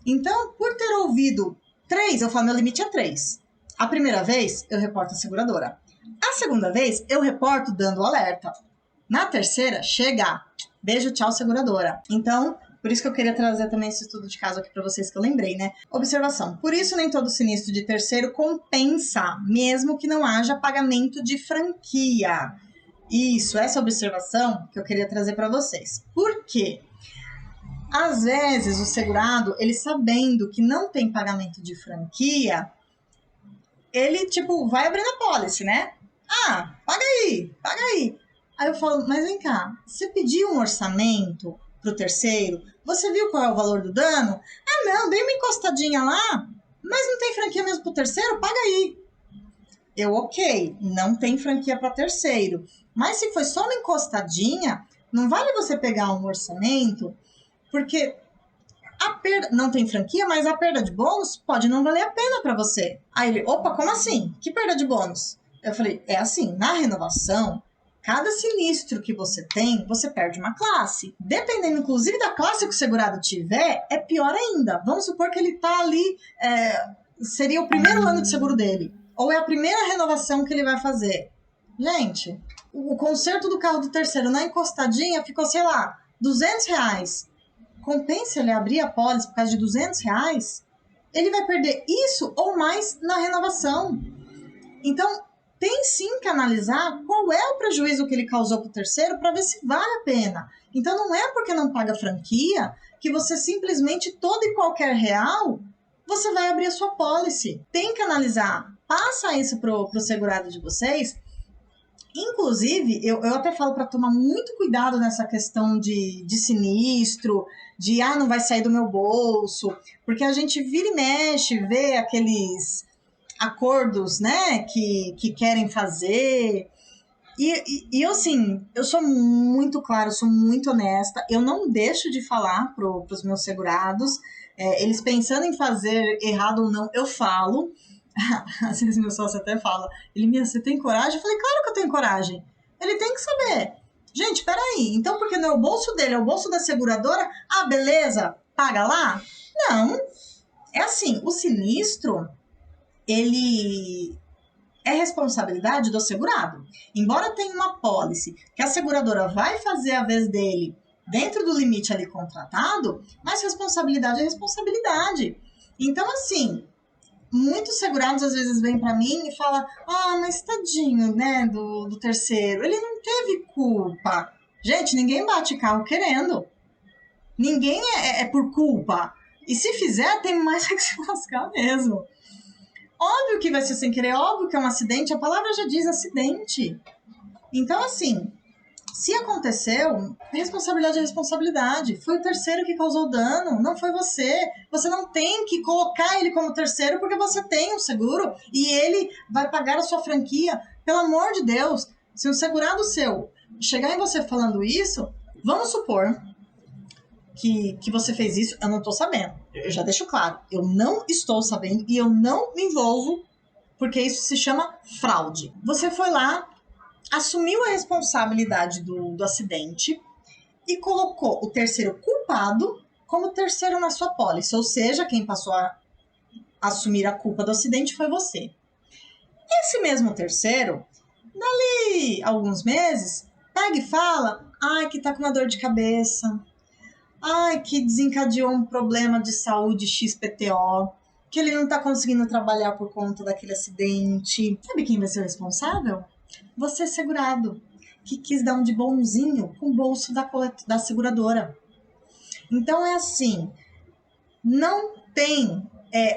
Então, por ter ouvido 3, eu falo, meu limite é 3. A primeira vez, eu reporto a seguradora. A segunda vez, eu reporto dando o alerta. Na terceira, chega. Beijo, tchau, seguradora. Então, por isso que eu queria trazer também esse estudo de caso aqui para vocês que eu lembrei, né? Observação. Por isso, nem todo sinistro de terceiro compensa, mesmo que não haja pagamento de franquia. Isso, essa observação que eu queria trazer para vocês. Por quê? Às vezes, o segurado, ele sabendo que não tem pagamento de franquia, ele, tipo, vai abrir na policy, né? Ah, paga aí, paga aí. Aí eu falo, mas vem cá, você pediu um orçamento pro terceiro? Você viu qual é o valor do dano? Ah, não, dei uma encostadinha lá, mas não tem franquia mesmo pro terceiro? Paga aí. Eu, ok, não tem franquia para terceiro. Mas se foi só uma encostadinha, não vale você pegar um orçamento, porque a perda não tem franquia, mas a perda de bônus pode não valer a pena para você. Aí ele, opa, como assim? Que perda de bônus? Eu falei, é assim, na renovação, cada sinistro que você tem, você perde uma classe. Dependendo, inclusive, da classe que o segurado tiver, é pior ainda. Vamos supor que ele tá ali, seria o primeiro ano de seguro dele, ou é a primeira renovação que ele vai fazer. Gente, o conserto do carro do terceiro na encostadinha ficou, sei lá, R$200. Compensa ele abrir a pólice por causa de R$200? Ele vai perder isso ou mais na renovação. Então, tem sim que analisar qual é o prejuízo que ele causou para o terceiro para ver se vale a pena. Então, não é porque não paga franquia que você simplesmente, todo e qualquer real, você vai abrir a sua pólice. Tem que analisar. Passa isso pro segurado de vocês. Inclusive, eu até falo para tomar muito cuidado nessa questão de sinistro, de não vai sair do meu bolso, porque a gente vira e mexe, vê aqueles acordos, né, que querem fazer. E eu, assim, eu sou muito clara, eu sou muito honesta, eu não deixo de falar pros meus segurados, eles pensando em fazer errado ou não, eu falo. Às vezes meu sócio até fala, Mia, você tem coragem? Eu falei, claro que eu tenho coragem. Ele tem que saber. Gente, peraí, então porque não é o bolso dele, é o bolso da seguradora? Ah, beleza, paga lá? Não. É assim, o sinistro, ele é responsabilidade do segurado. Embora tenha uma pólice que a seguradora vai fazer a vez dele dentro do limite ali contratado, mas responsabilidade é responsabilidade. Então, assim, muitos segurados às vezes vêm para mim e falam, mas tadinho, né, do terceiro, ele não teve culpa. Gente, ninguém bate carro querendo. Ninguém é por culpa. E se fizer, tem mais que se lascar mesmo. Óbvio que vai ser sem querer, óbvio que é um acidente, a palavra já diz acidente. Então, assim, se aconteceu, responsabilidade é responsabilidade. Foi o terceiro que causou dano, não foi você. Você não tem que colocar ele como terceiro porque você tem um seguro e ele vai pagar a sua franquia. Pelo amor de Deus, se um segurado seu chegar em você falando isso, vamos supor que você fez isso, eu não estou sabendo. Eu já deixo claro, eu não estou sabendo e eu não me envolvo porque isso se chama fraude. Você foi lá, assumiu a responsabilidade do acidente e colocou o terceiro culpado como terceiro na sua pólice, ou seja, quem passou a assumir a culpa do acidente foi você. Esse mesmo terceiro, dali alguns meses, pega e fala, que tá com uma dor de cabeça, que desencadeou um problema de saúde XPTO, que ele não tá conseguindo trabalhar por conta daquele acidente. Sabe quem vai ser o responsável? Você segurado, que quis dar um de bonzinho com o bolso da seguradora. Então é assim, não tem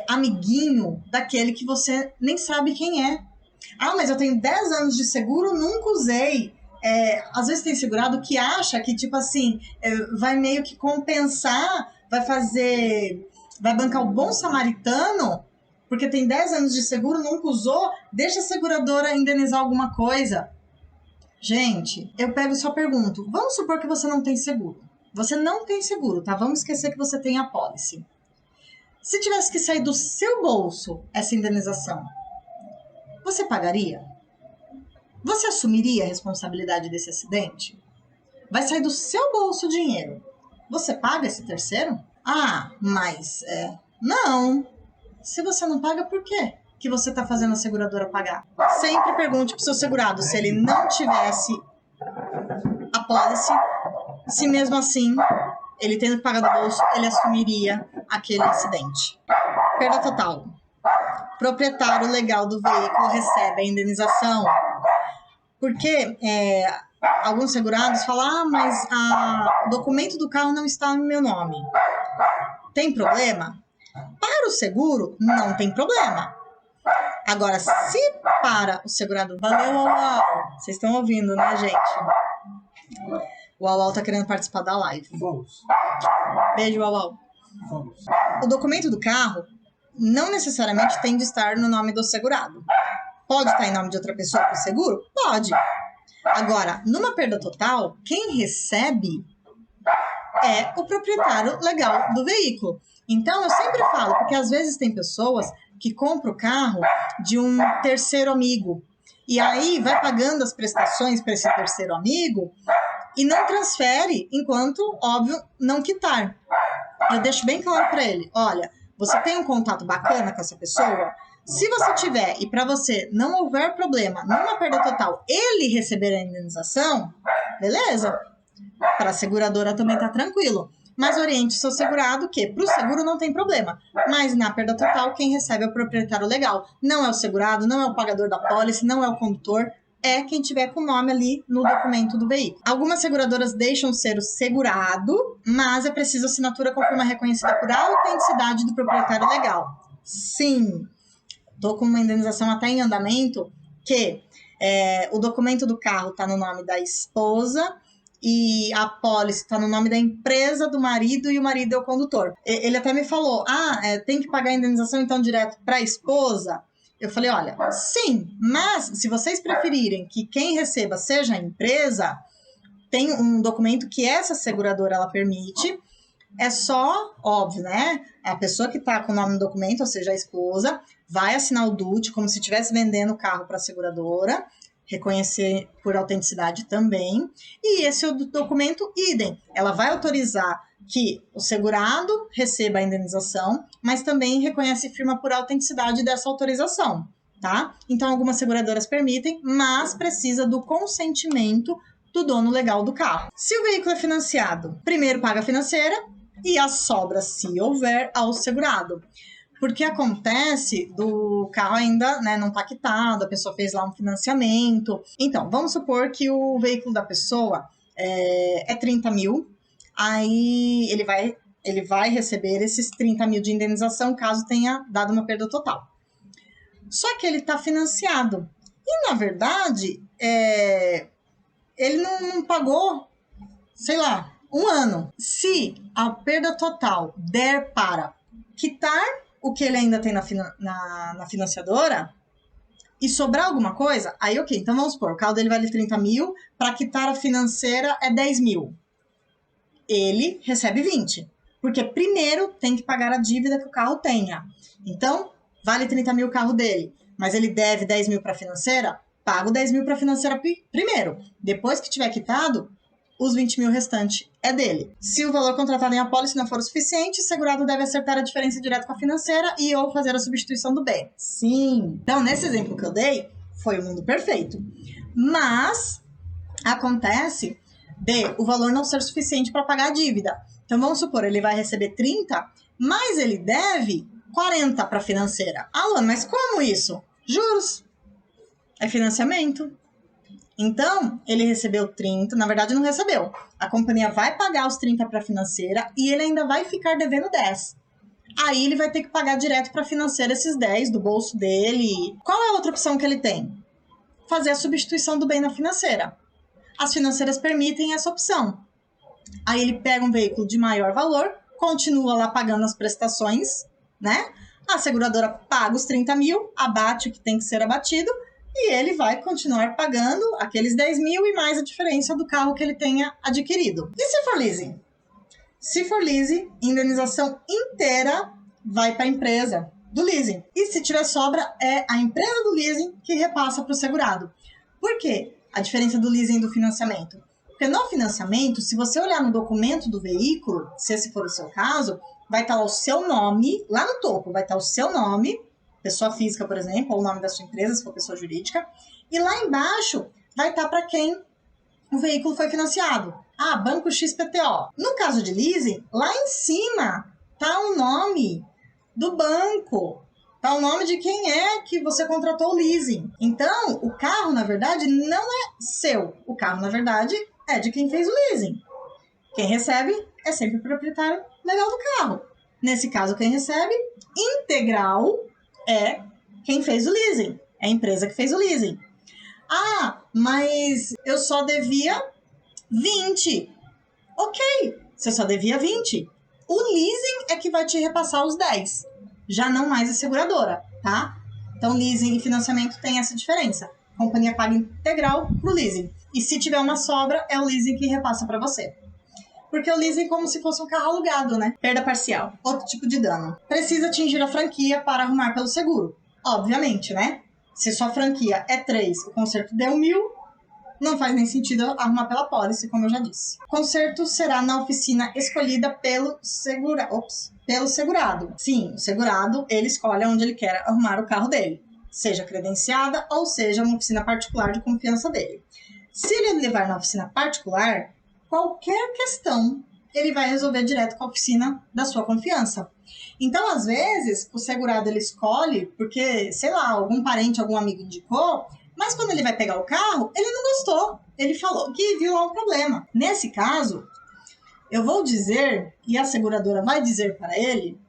amiguinho daquele que você nem sabe quem é. Mas eu tenho 10 anos de seguro, nunca usei. Às vezes tem segurado que acha que, tipo assim, vai meio que compensar, vai bancar o bom samaritano, porque tem 10 anos de seguro, nunca usou, deixa a seguradora indenizar alguma coisa. Gente, eu pego e só pergunto, vamos supor que você não tem seguro. Você não tem seguro, tá? Vamos esquecer que você tem a pólice. Se tivesse que sair do seu bolso essa indenização, você pagaria? Você assumiria a responsabilidade desse acidente? Vai sair do seu bolso o dinheiro. Você paga esse terceiro? Mas não. Se você não paga, por quê? que você está fazendo a seguradora pagar. Sempre pergunte para o seu segurado se ele não tivesse a pólice, se mesmo assim, ele tendo que pagar do bolso, ele assumiria aquele acidente. Perda total. Proprietário legal do veículo recebe a indenização. Porque alguns segurados falam, mas o documento do carro não está no meu nome. Tem problema? Para o seguro, não tem problema. Agora, se para o segurado... Valeu, Uau! Vocês estão ouvindo, né, gente? O Uau tá querendo participar da live. Vamos. Beijo, Uau. Vamos. O documento do carro não necessariamente tem de estar no nome do segurado. Pode estar em nome de outra pessoa para o seguro? Pode. Agora, numa perda total, quem recebe é o proprietário legal do veículo. Então, eu sempre falo, porque às vezes tem pessoas que compram o carro de um terceiro amigo. E aí vai pagando as prestações para esse terceiro amigo e não transfere enquanto, óbvio, não quitar. Eu deixo bem claro para ele, olha, você tem um contato bacana com essa pessoa? Se você tiver e para você não houver problema numa perda total, ele receber a indenização, beleza? Para a seguradora também tá tranquilo. Mas oriente o seu segurado que para o seguro não tem problema. Mas na perda total, quem recebe é o proprietário legal. Não é o segurado, não é o pagador da pólice, não é o condutor. É quem tiver com o nome ali no documento do veículo. Algumas seguradoras deixam ser o segurado, mas é preciso assinatura com firma reconhecida por autenticidade do proprietário legal. Sim, estou com uma indenização até em andamento, que o documento do carro está no nome da esposa e a pólice está no nome da empresa do marido e o marido é o condutor. Ele até me falou, tem que pagar a indenização então direto para a esposa? Eu falei, olha, sim, mas se vocês preferirem que quem receba seja a empresa, tem um documento que essa seguradora ela permite, é só, óbvio, né? A pessoa que está com o nome no documento, ou seja, a esposa, vai assinar o DUT como se estivesse vendendo o carro para a seguradora, reconhecer por autenticidade também, e esse documento, idem, ela vai autorizar que o segurado receba a indenização, mas também reconhece firma por autenticidade dessa autorização, tá? Então, algumas seguradoras permitem, mas precisa do consentimento do dono legal do carro. Se o veículo é financiado, primeiro paga a financeira e a sobra, se houver, ao segurado. Porque acontece do carro ainda, né, não tá quitado, a pessoa fez lá um financiamento. Então, vamos supor que o veículo da pessoa é 30 mil, aí ele vai receber esses 30 mil de indenização caso tenha dado uma perda total. Só que ele está financiado. E, na verdade, ele não pagou, sei lá, um ano. Se a perda total der para quitar o que ele ainda tem na financiadora e sobrar alguma coisa, aí ok, então vamos supor, o carro dele vale 30 mil, para quitar a financeira é 10 mil. Ele recebe 20, porque primeiro tem que pagar a dívida que o carro tenha. Então, vale 30 mil o carro dele, mas ele deve 10 mil para a financeira, paga o 10 mil para a financeira primeiro. Depois que tiver quitado, os 20 mil restantes é dele. Se o valor contratado em apólice não for o suficiente, o segurado deve acertar a diferença direto com a financeira e ou fazer a substituição do bem. Sim. Então, nesse exemplo que eu dei, foi o mundo perfeito. Mas acontece de o valor não ser suficiente para pagar a dívida. Então, vamos supor, ele vai receber 30, mas ele deve 40 para a financeira. Luana, mas como isso? Juros. É financiamento. Então, ele recebeu 30, na verdade não recebeu. A companhia vai pagar os 30 para a financeira e ele ainda vai ficar devendo 10. Aí ele vai ter que pagar direto para a financeira esses 10 do bolso dele. Qual é a outra opção que ele tem? Fazer a substituição do bem na financeira. As financeiras permitem essa opção. Aí ele pega um veículo de maior valor, continua lá pagando as prestações, né? A seguradora paga os 30 mil, abate o que tem que ser abatido, e ele vai continuar pagando aqueles 10 mil e mais a diferença do carro que ele tenha adquirido. E se for leasing? Se for leasing, indenização inteira vai para a empresa do leasing. E se tiver sobra, é a empresa do leasing que repassa para o segurado. Por quê? A diferença do leasing e do financiamento. Porque no financiamento, se você olhar no documento do veículo, se esse for o seu caso, vai estar lá o seu nome, lá no topo vai estar o seu nome, pessoa física, por exemplo, ou o nome da sua empresa, se for pessoa jurídica. E lá embaixo vai estar para quem o veículo foi financiado. Ah, Banco XPTO. No caso de leasing, lá em cima tá o nome do banco, tá o nome de quem é que você contratou o leasing. Então, o carro, na verdade, não é seu. O carro, na verdade, é de quem fez o leasing. Quem recebe é sempre o proprietário legal do carro. Nesse caso, quem recebe integral é quem fez o leasing. É a empresa que fez o leasing. Ah, mas eu só devia 20. Ok, você só devia 20. O leasing é que vai te repassar os 10. Já não mais a seguradora, tá? Então, leasing e financiamento tem essa diferença. A companhia paga integral pro leasing. E se tiver uma sobra, é o leasing que repassa para você. Porque o leasing é como se fosse um carro alugado, né? Perda parcial, outro tipo de dano. Precisa atingir a franquia para arrumar pelo seguro. Obviamente, né? Se sua franquia é 3, o conserto deu 1.000, não faz nem sentido arrumar pela pólice, como eu já disse. O conserto será na oficina escolhida pelo segurado. Sim, o segurado, ele escolhe onde ele quer arrumar o carro dele. Seja credenciada ou seja uma oficina particular de confiança dele. Se ele levar na oficina particular, qualquer questão ele vai resolver direto com a oficina da sua confiança. Então, às vezes, o segurado ele escolhe porque, sei lá, algum parente, algum amigo indicou, mas quando ele vai pegar o carro, ele não gostou. Ele falou que viu lá um problema. Nesse caso, eu vou dizer, e a seguradora vai dizer para ele,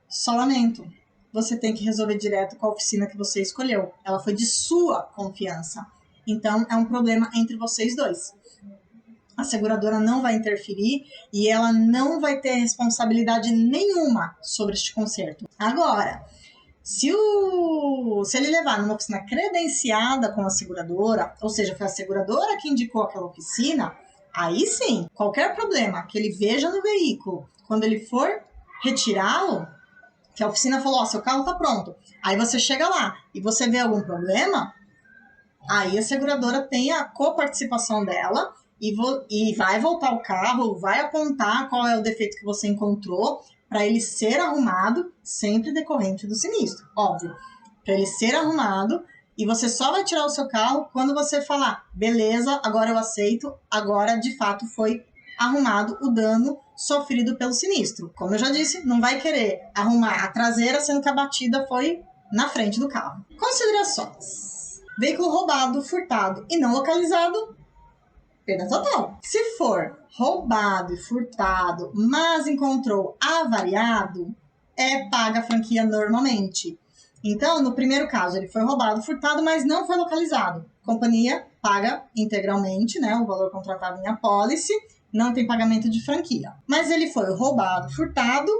só lamento, você tem que resolver direto com a oficina que você escolheu. Ela foi de sua confiança. Então, é um problema entre vocês dois. A seguradora não vai interferir e ela não vai ter responsabilidade nenhuma sobre este conserto. Agora, se ele levar numa oficina credenciada com a seguradora, ou seja, foi a seguradora que indicou aquela oficina, aí sim, qualquer problema que ele veja no veículo, quando ele for retirá-lo, que a oficina falou, seu carro tá pronto, aí você chega lá e você vê algum problema, aí a seguradora tem a coparticipação dela e vai voltar o carro, vai apontar qual é o defeito que você encontrou para ele ser arrumado, sempre decorrente do sinistro, óbvio. Para ele ser arrumado e você só vai tirar o seu carro quando você falar, beleza, agora eu aceito, agora de fato foi arrumado o dano sofrido pelo sinistro. Como eu já disse, não vai querer arrumar a traseira sendo que a batida foi na frente do carro. Considerações. Veículo roubado, furtado e não localizado, perda total. Se for roubado e furtado, mas encontrou avariado, paga a franquia normalmente. Então, no primeiro caso, ele foi roubado, furtado, mas não foi localizado. A companhia paga integralmente, né, o valor contratado em apólice, não tem pagamento de franquia. Mas ele foi roubado, furtado,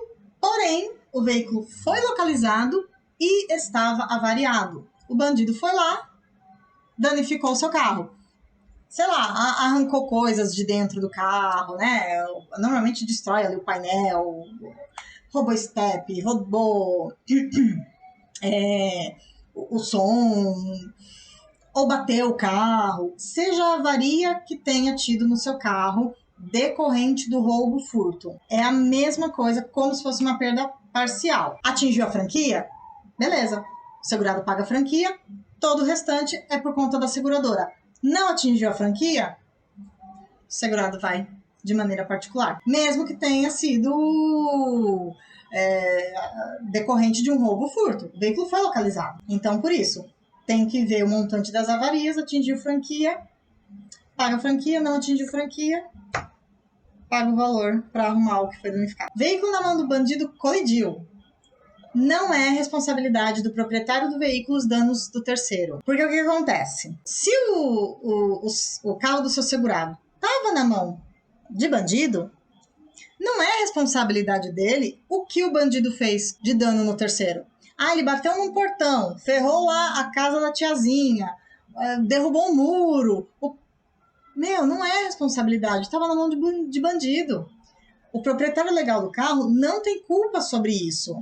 porém, o veículo foi localizado e estava avariado. O bandido foi lá, danificou o seu carro. Sei lá, arrancou coisas de dentro do carro, né? Normalmente destrói ali o painel, roubou step, roubou o som, ou bateu o carro. Seja a avaria que tenha tido no seu carro decorrente do roubo furto. É a mesma coisa, como se fosse uma perda parcial. Atingiu a franquia? Beleza. O segurado paga a franquia, todo o restante é por conta da seguradora. Não atingiu a franquia, o segurado vai de maneira particular. Mesmo que tenha sido decorrente de um roubo ou furto. O veículo foi localizado. Então, por isso, tem que ver o montante das avarias, atingiu franquia, paga a franquia, não atingiu franquia, paga o valor para arrumar o que foi danificado. Veículo na mão do bandido colidiu. Não é responsabilidade do proprietário do veículo os danos do terceiro. Porque o que acontece? Se o carro do seu segurado estava na mão de bandido, não é responsabilidade dele o que o bandido fez de dano no terceiro. Ah, ele bateu num portão, ferrou lá a casa da tiazinha, derrubou um muro. Não é responsabilidade, estava na mão de bandido. O proprietário legal do carro não tem culpa sobre isso.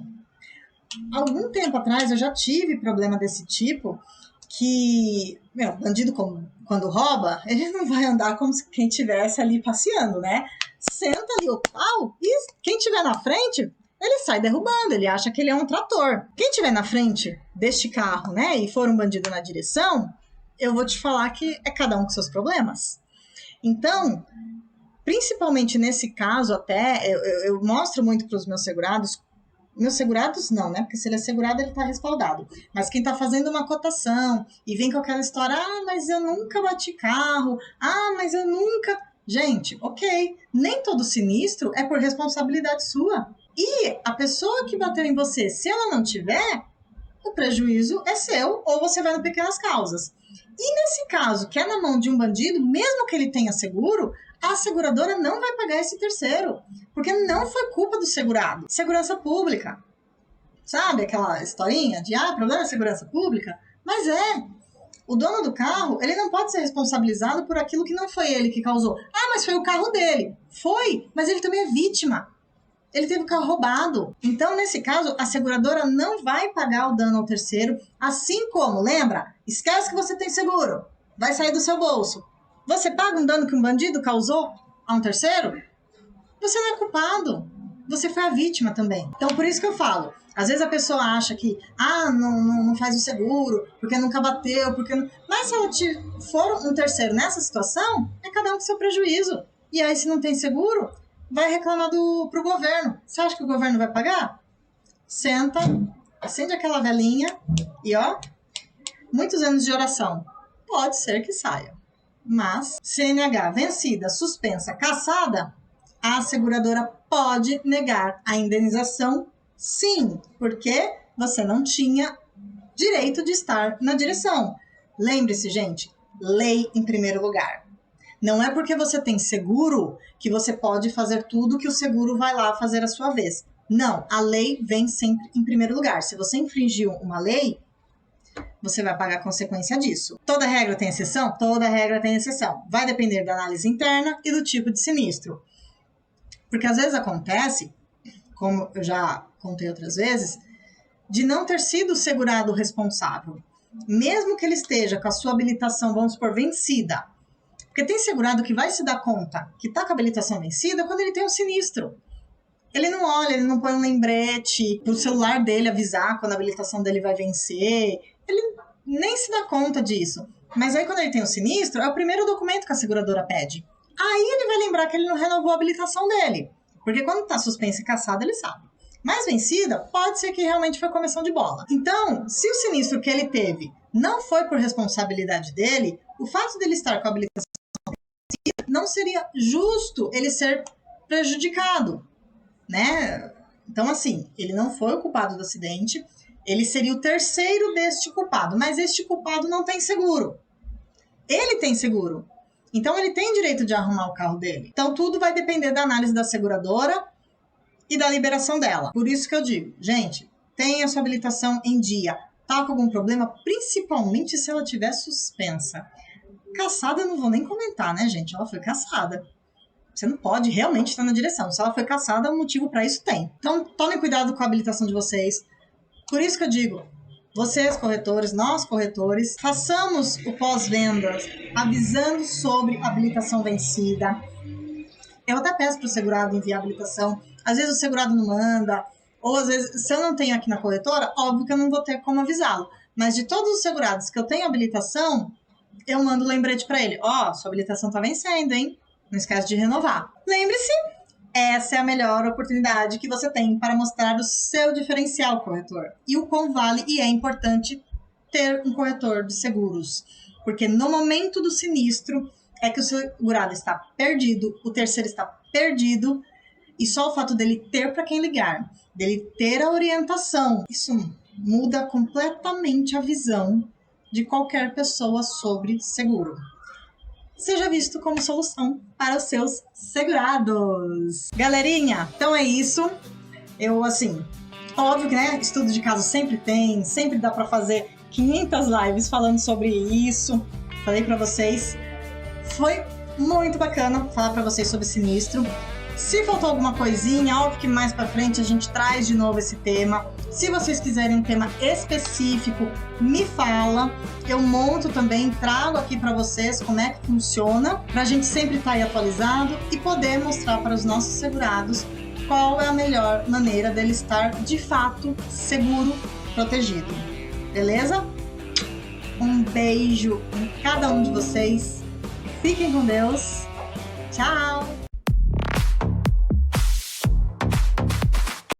Algum tempo atrás eu já tive problema desse tipo, que, bandido quando rouba, ele não vai andar como se quem estivesse ali passeando, né? Senta ali o pau e quem estiver na frente ele sai derrubando, ele acha que ele é um trator. Quem estiver na frente deste carro, né, e for um bandido na direção, eu vou te falar que é cada um com seus problemas. Então, principalmente nesse caso até, eu mostro muito para os meus segurados não, né? Porque se ele é segurado, ele tá respaldado. Mas quem tá fazendo uma cotação e vem com aquela história, mas eu nunca bati carro, mas eu nunca... Gente, ok, nem todo sinistro é por responsabilidade sua. E a pessoa que bateu em você, se ela não tiver, o prejuízo é seu, ou você vai no Pequenas Causas. E nesse caso, que é na mão de um bandido, mesmo que ele tenha seguro, a seguradora não vai pagar esse terceiro, porque não foi culpa do segurado. Segurança pública. Sabe aquela historinha de, problema é segurança pública? Mas o dono do carro, ele não pode ser responsabilizado por aquilo que não foi ele que causou. Mas foi o carro dele. Foi, mas ele também é vítima. Ele teve o carro roubado. Então, nesse caso, a seguradora não vai pagar o dano ao terceiro, assim como, lembra? Esquece que você tem seguro. Vai sair do seu bolso. Você paga um dano que um bandido causou a um terceiro? Você não é culpado. Você foi a vítima também. Então, por isso que eu falo. Às vezes a pessoa acha que, não faz o seguro, porque nunca bateu, porque não... Mas se ela for um terceiro nessa situação, é cada um com seu prejuízo. E aí, se não tem seguro, vai reclamar pro governo. Você acha que o governo vai pagar? Senta, acende aquela velinha e muitos anos de oração. Pode ser que saia. Mas, CNH vencida, suspensa, cassada, a seguradora pode negar a indenização, sim, porque você não tinha direito de estar na direção. Lembre-se, gente, lei em primeiro lugar. Não é porque você tem seguro que você pode fazer tudo que o seguro vai lá fazer a sua vez. Não, a lei vem sempre em primeiro lugar. Se você infringiu uma lei, você vai pagar a consequência disso. Toda regra tem exceção? Toda regra tem exceção. Vai depender da análise interna e do tipo de sinistro. Porque às vezes acontece, como eu já contei outras vezes, de não ter sido o segurado responsável. Mesmo que ele esteja com a sua habilitação, vamos supor, vencida. Porque tem segurado que vai se dar conta que está com a habilitação vencida quando ele tem um sinistro. Ele não olha, ele não põe um lembrete pro celular dele avisar quando a habilitação dele vai vencer. Ele nem se dá conta disso. Mas aí quando ele tem um sinistro, é o primeiro documento que a seguradora pede. Aí ele vai lembrar que ele não renovou a habilitação dele. Porque quando está suspensa e cassada, ele sabe. Mas vencida, pode ser que realmente foi comissão de bola. Então, se o sinistro que ele teve não foi por responsabilidade dele, o fato dele estar com a habilitação vencida não seria justo ele ser prejudicado, né? Então, assim, ele não foi o culpado do acidente, ele seria o terceiro deste culpado, mas este culpado não tem seguro. Ele tem seguro. Então, ele tem direito de arrumar o carro dele. Então, tudo vai depender da análise da seguradora e da liberação dela. Por isso que eu digo, gente, tenha sua habilitação em dia. Tá com algum problema? Principalmente se ela tiver suspensa. Cassada eu não vou nem comentar, né, gente? Ela foi cassada. Você não pode realmente estar na direção. Se ela foi cassada, um motivo para isso tem. Então, tomem cuidado com a habilitação de vocês. Por isso que eu digo, vocês corretores, nós corretores, façamos o pós-vendas avisando sobre habilitação vencida. Eu até peço para o segurado enviar a habilitação. Às vezes o segurado não manda, ou às vezes, se eu não tenho aqui na corretora, óbvio que eu não vou ter como avisá-lo. Mas de todos os segurados que eu tenho habilitação, eu mando lembrete para ele. Sua habilitação está vencendo, hein? Não esquece de renovar. Lembre-se, essa é a melhor oportunidade que você tem para mostrar o seu diferencial, corretor. E o quão vale e é importante ter um corretor de seguros. Porque no momento do sinistro é que o segurado está perdido, o terceiro está perdido, e só o fato dele ter para quem ligar, dele ter a orientação, isso muda completamente a visão de qualquer pessoa sobre seguro. Seja visto como solução para os seus segurados. Galerinha, então é isso. Eu, assim, óbvio que, né, estudo de caso sempre tem, sempre dá para fazer 500 lives falando sobre isso. Falei para vocês. Foi muito bacana falar para vocês sobre sinistro. Se faltou alguma coisinha, óbvio que mais para frente a gente traz de novo esse tema. Se vocês quiserem um tema específico, me fala. Eu monto também, trago aqui para vocês como é que funciona, para a gente sempre estar aí atualizado e poder mostrar para os nossos segurados qual é a melhor maneira dele estar de fato seguro, protegido. Beleza? Um beijo em cada um de vocês. Fiquem com Deus. Tchau!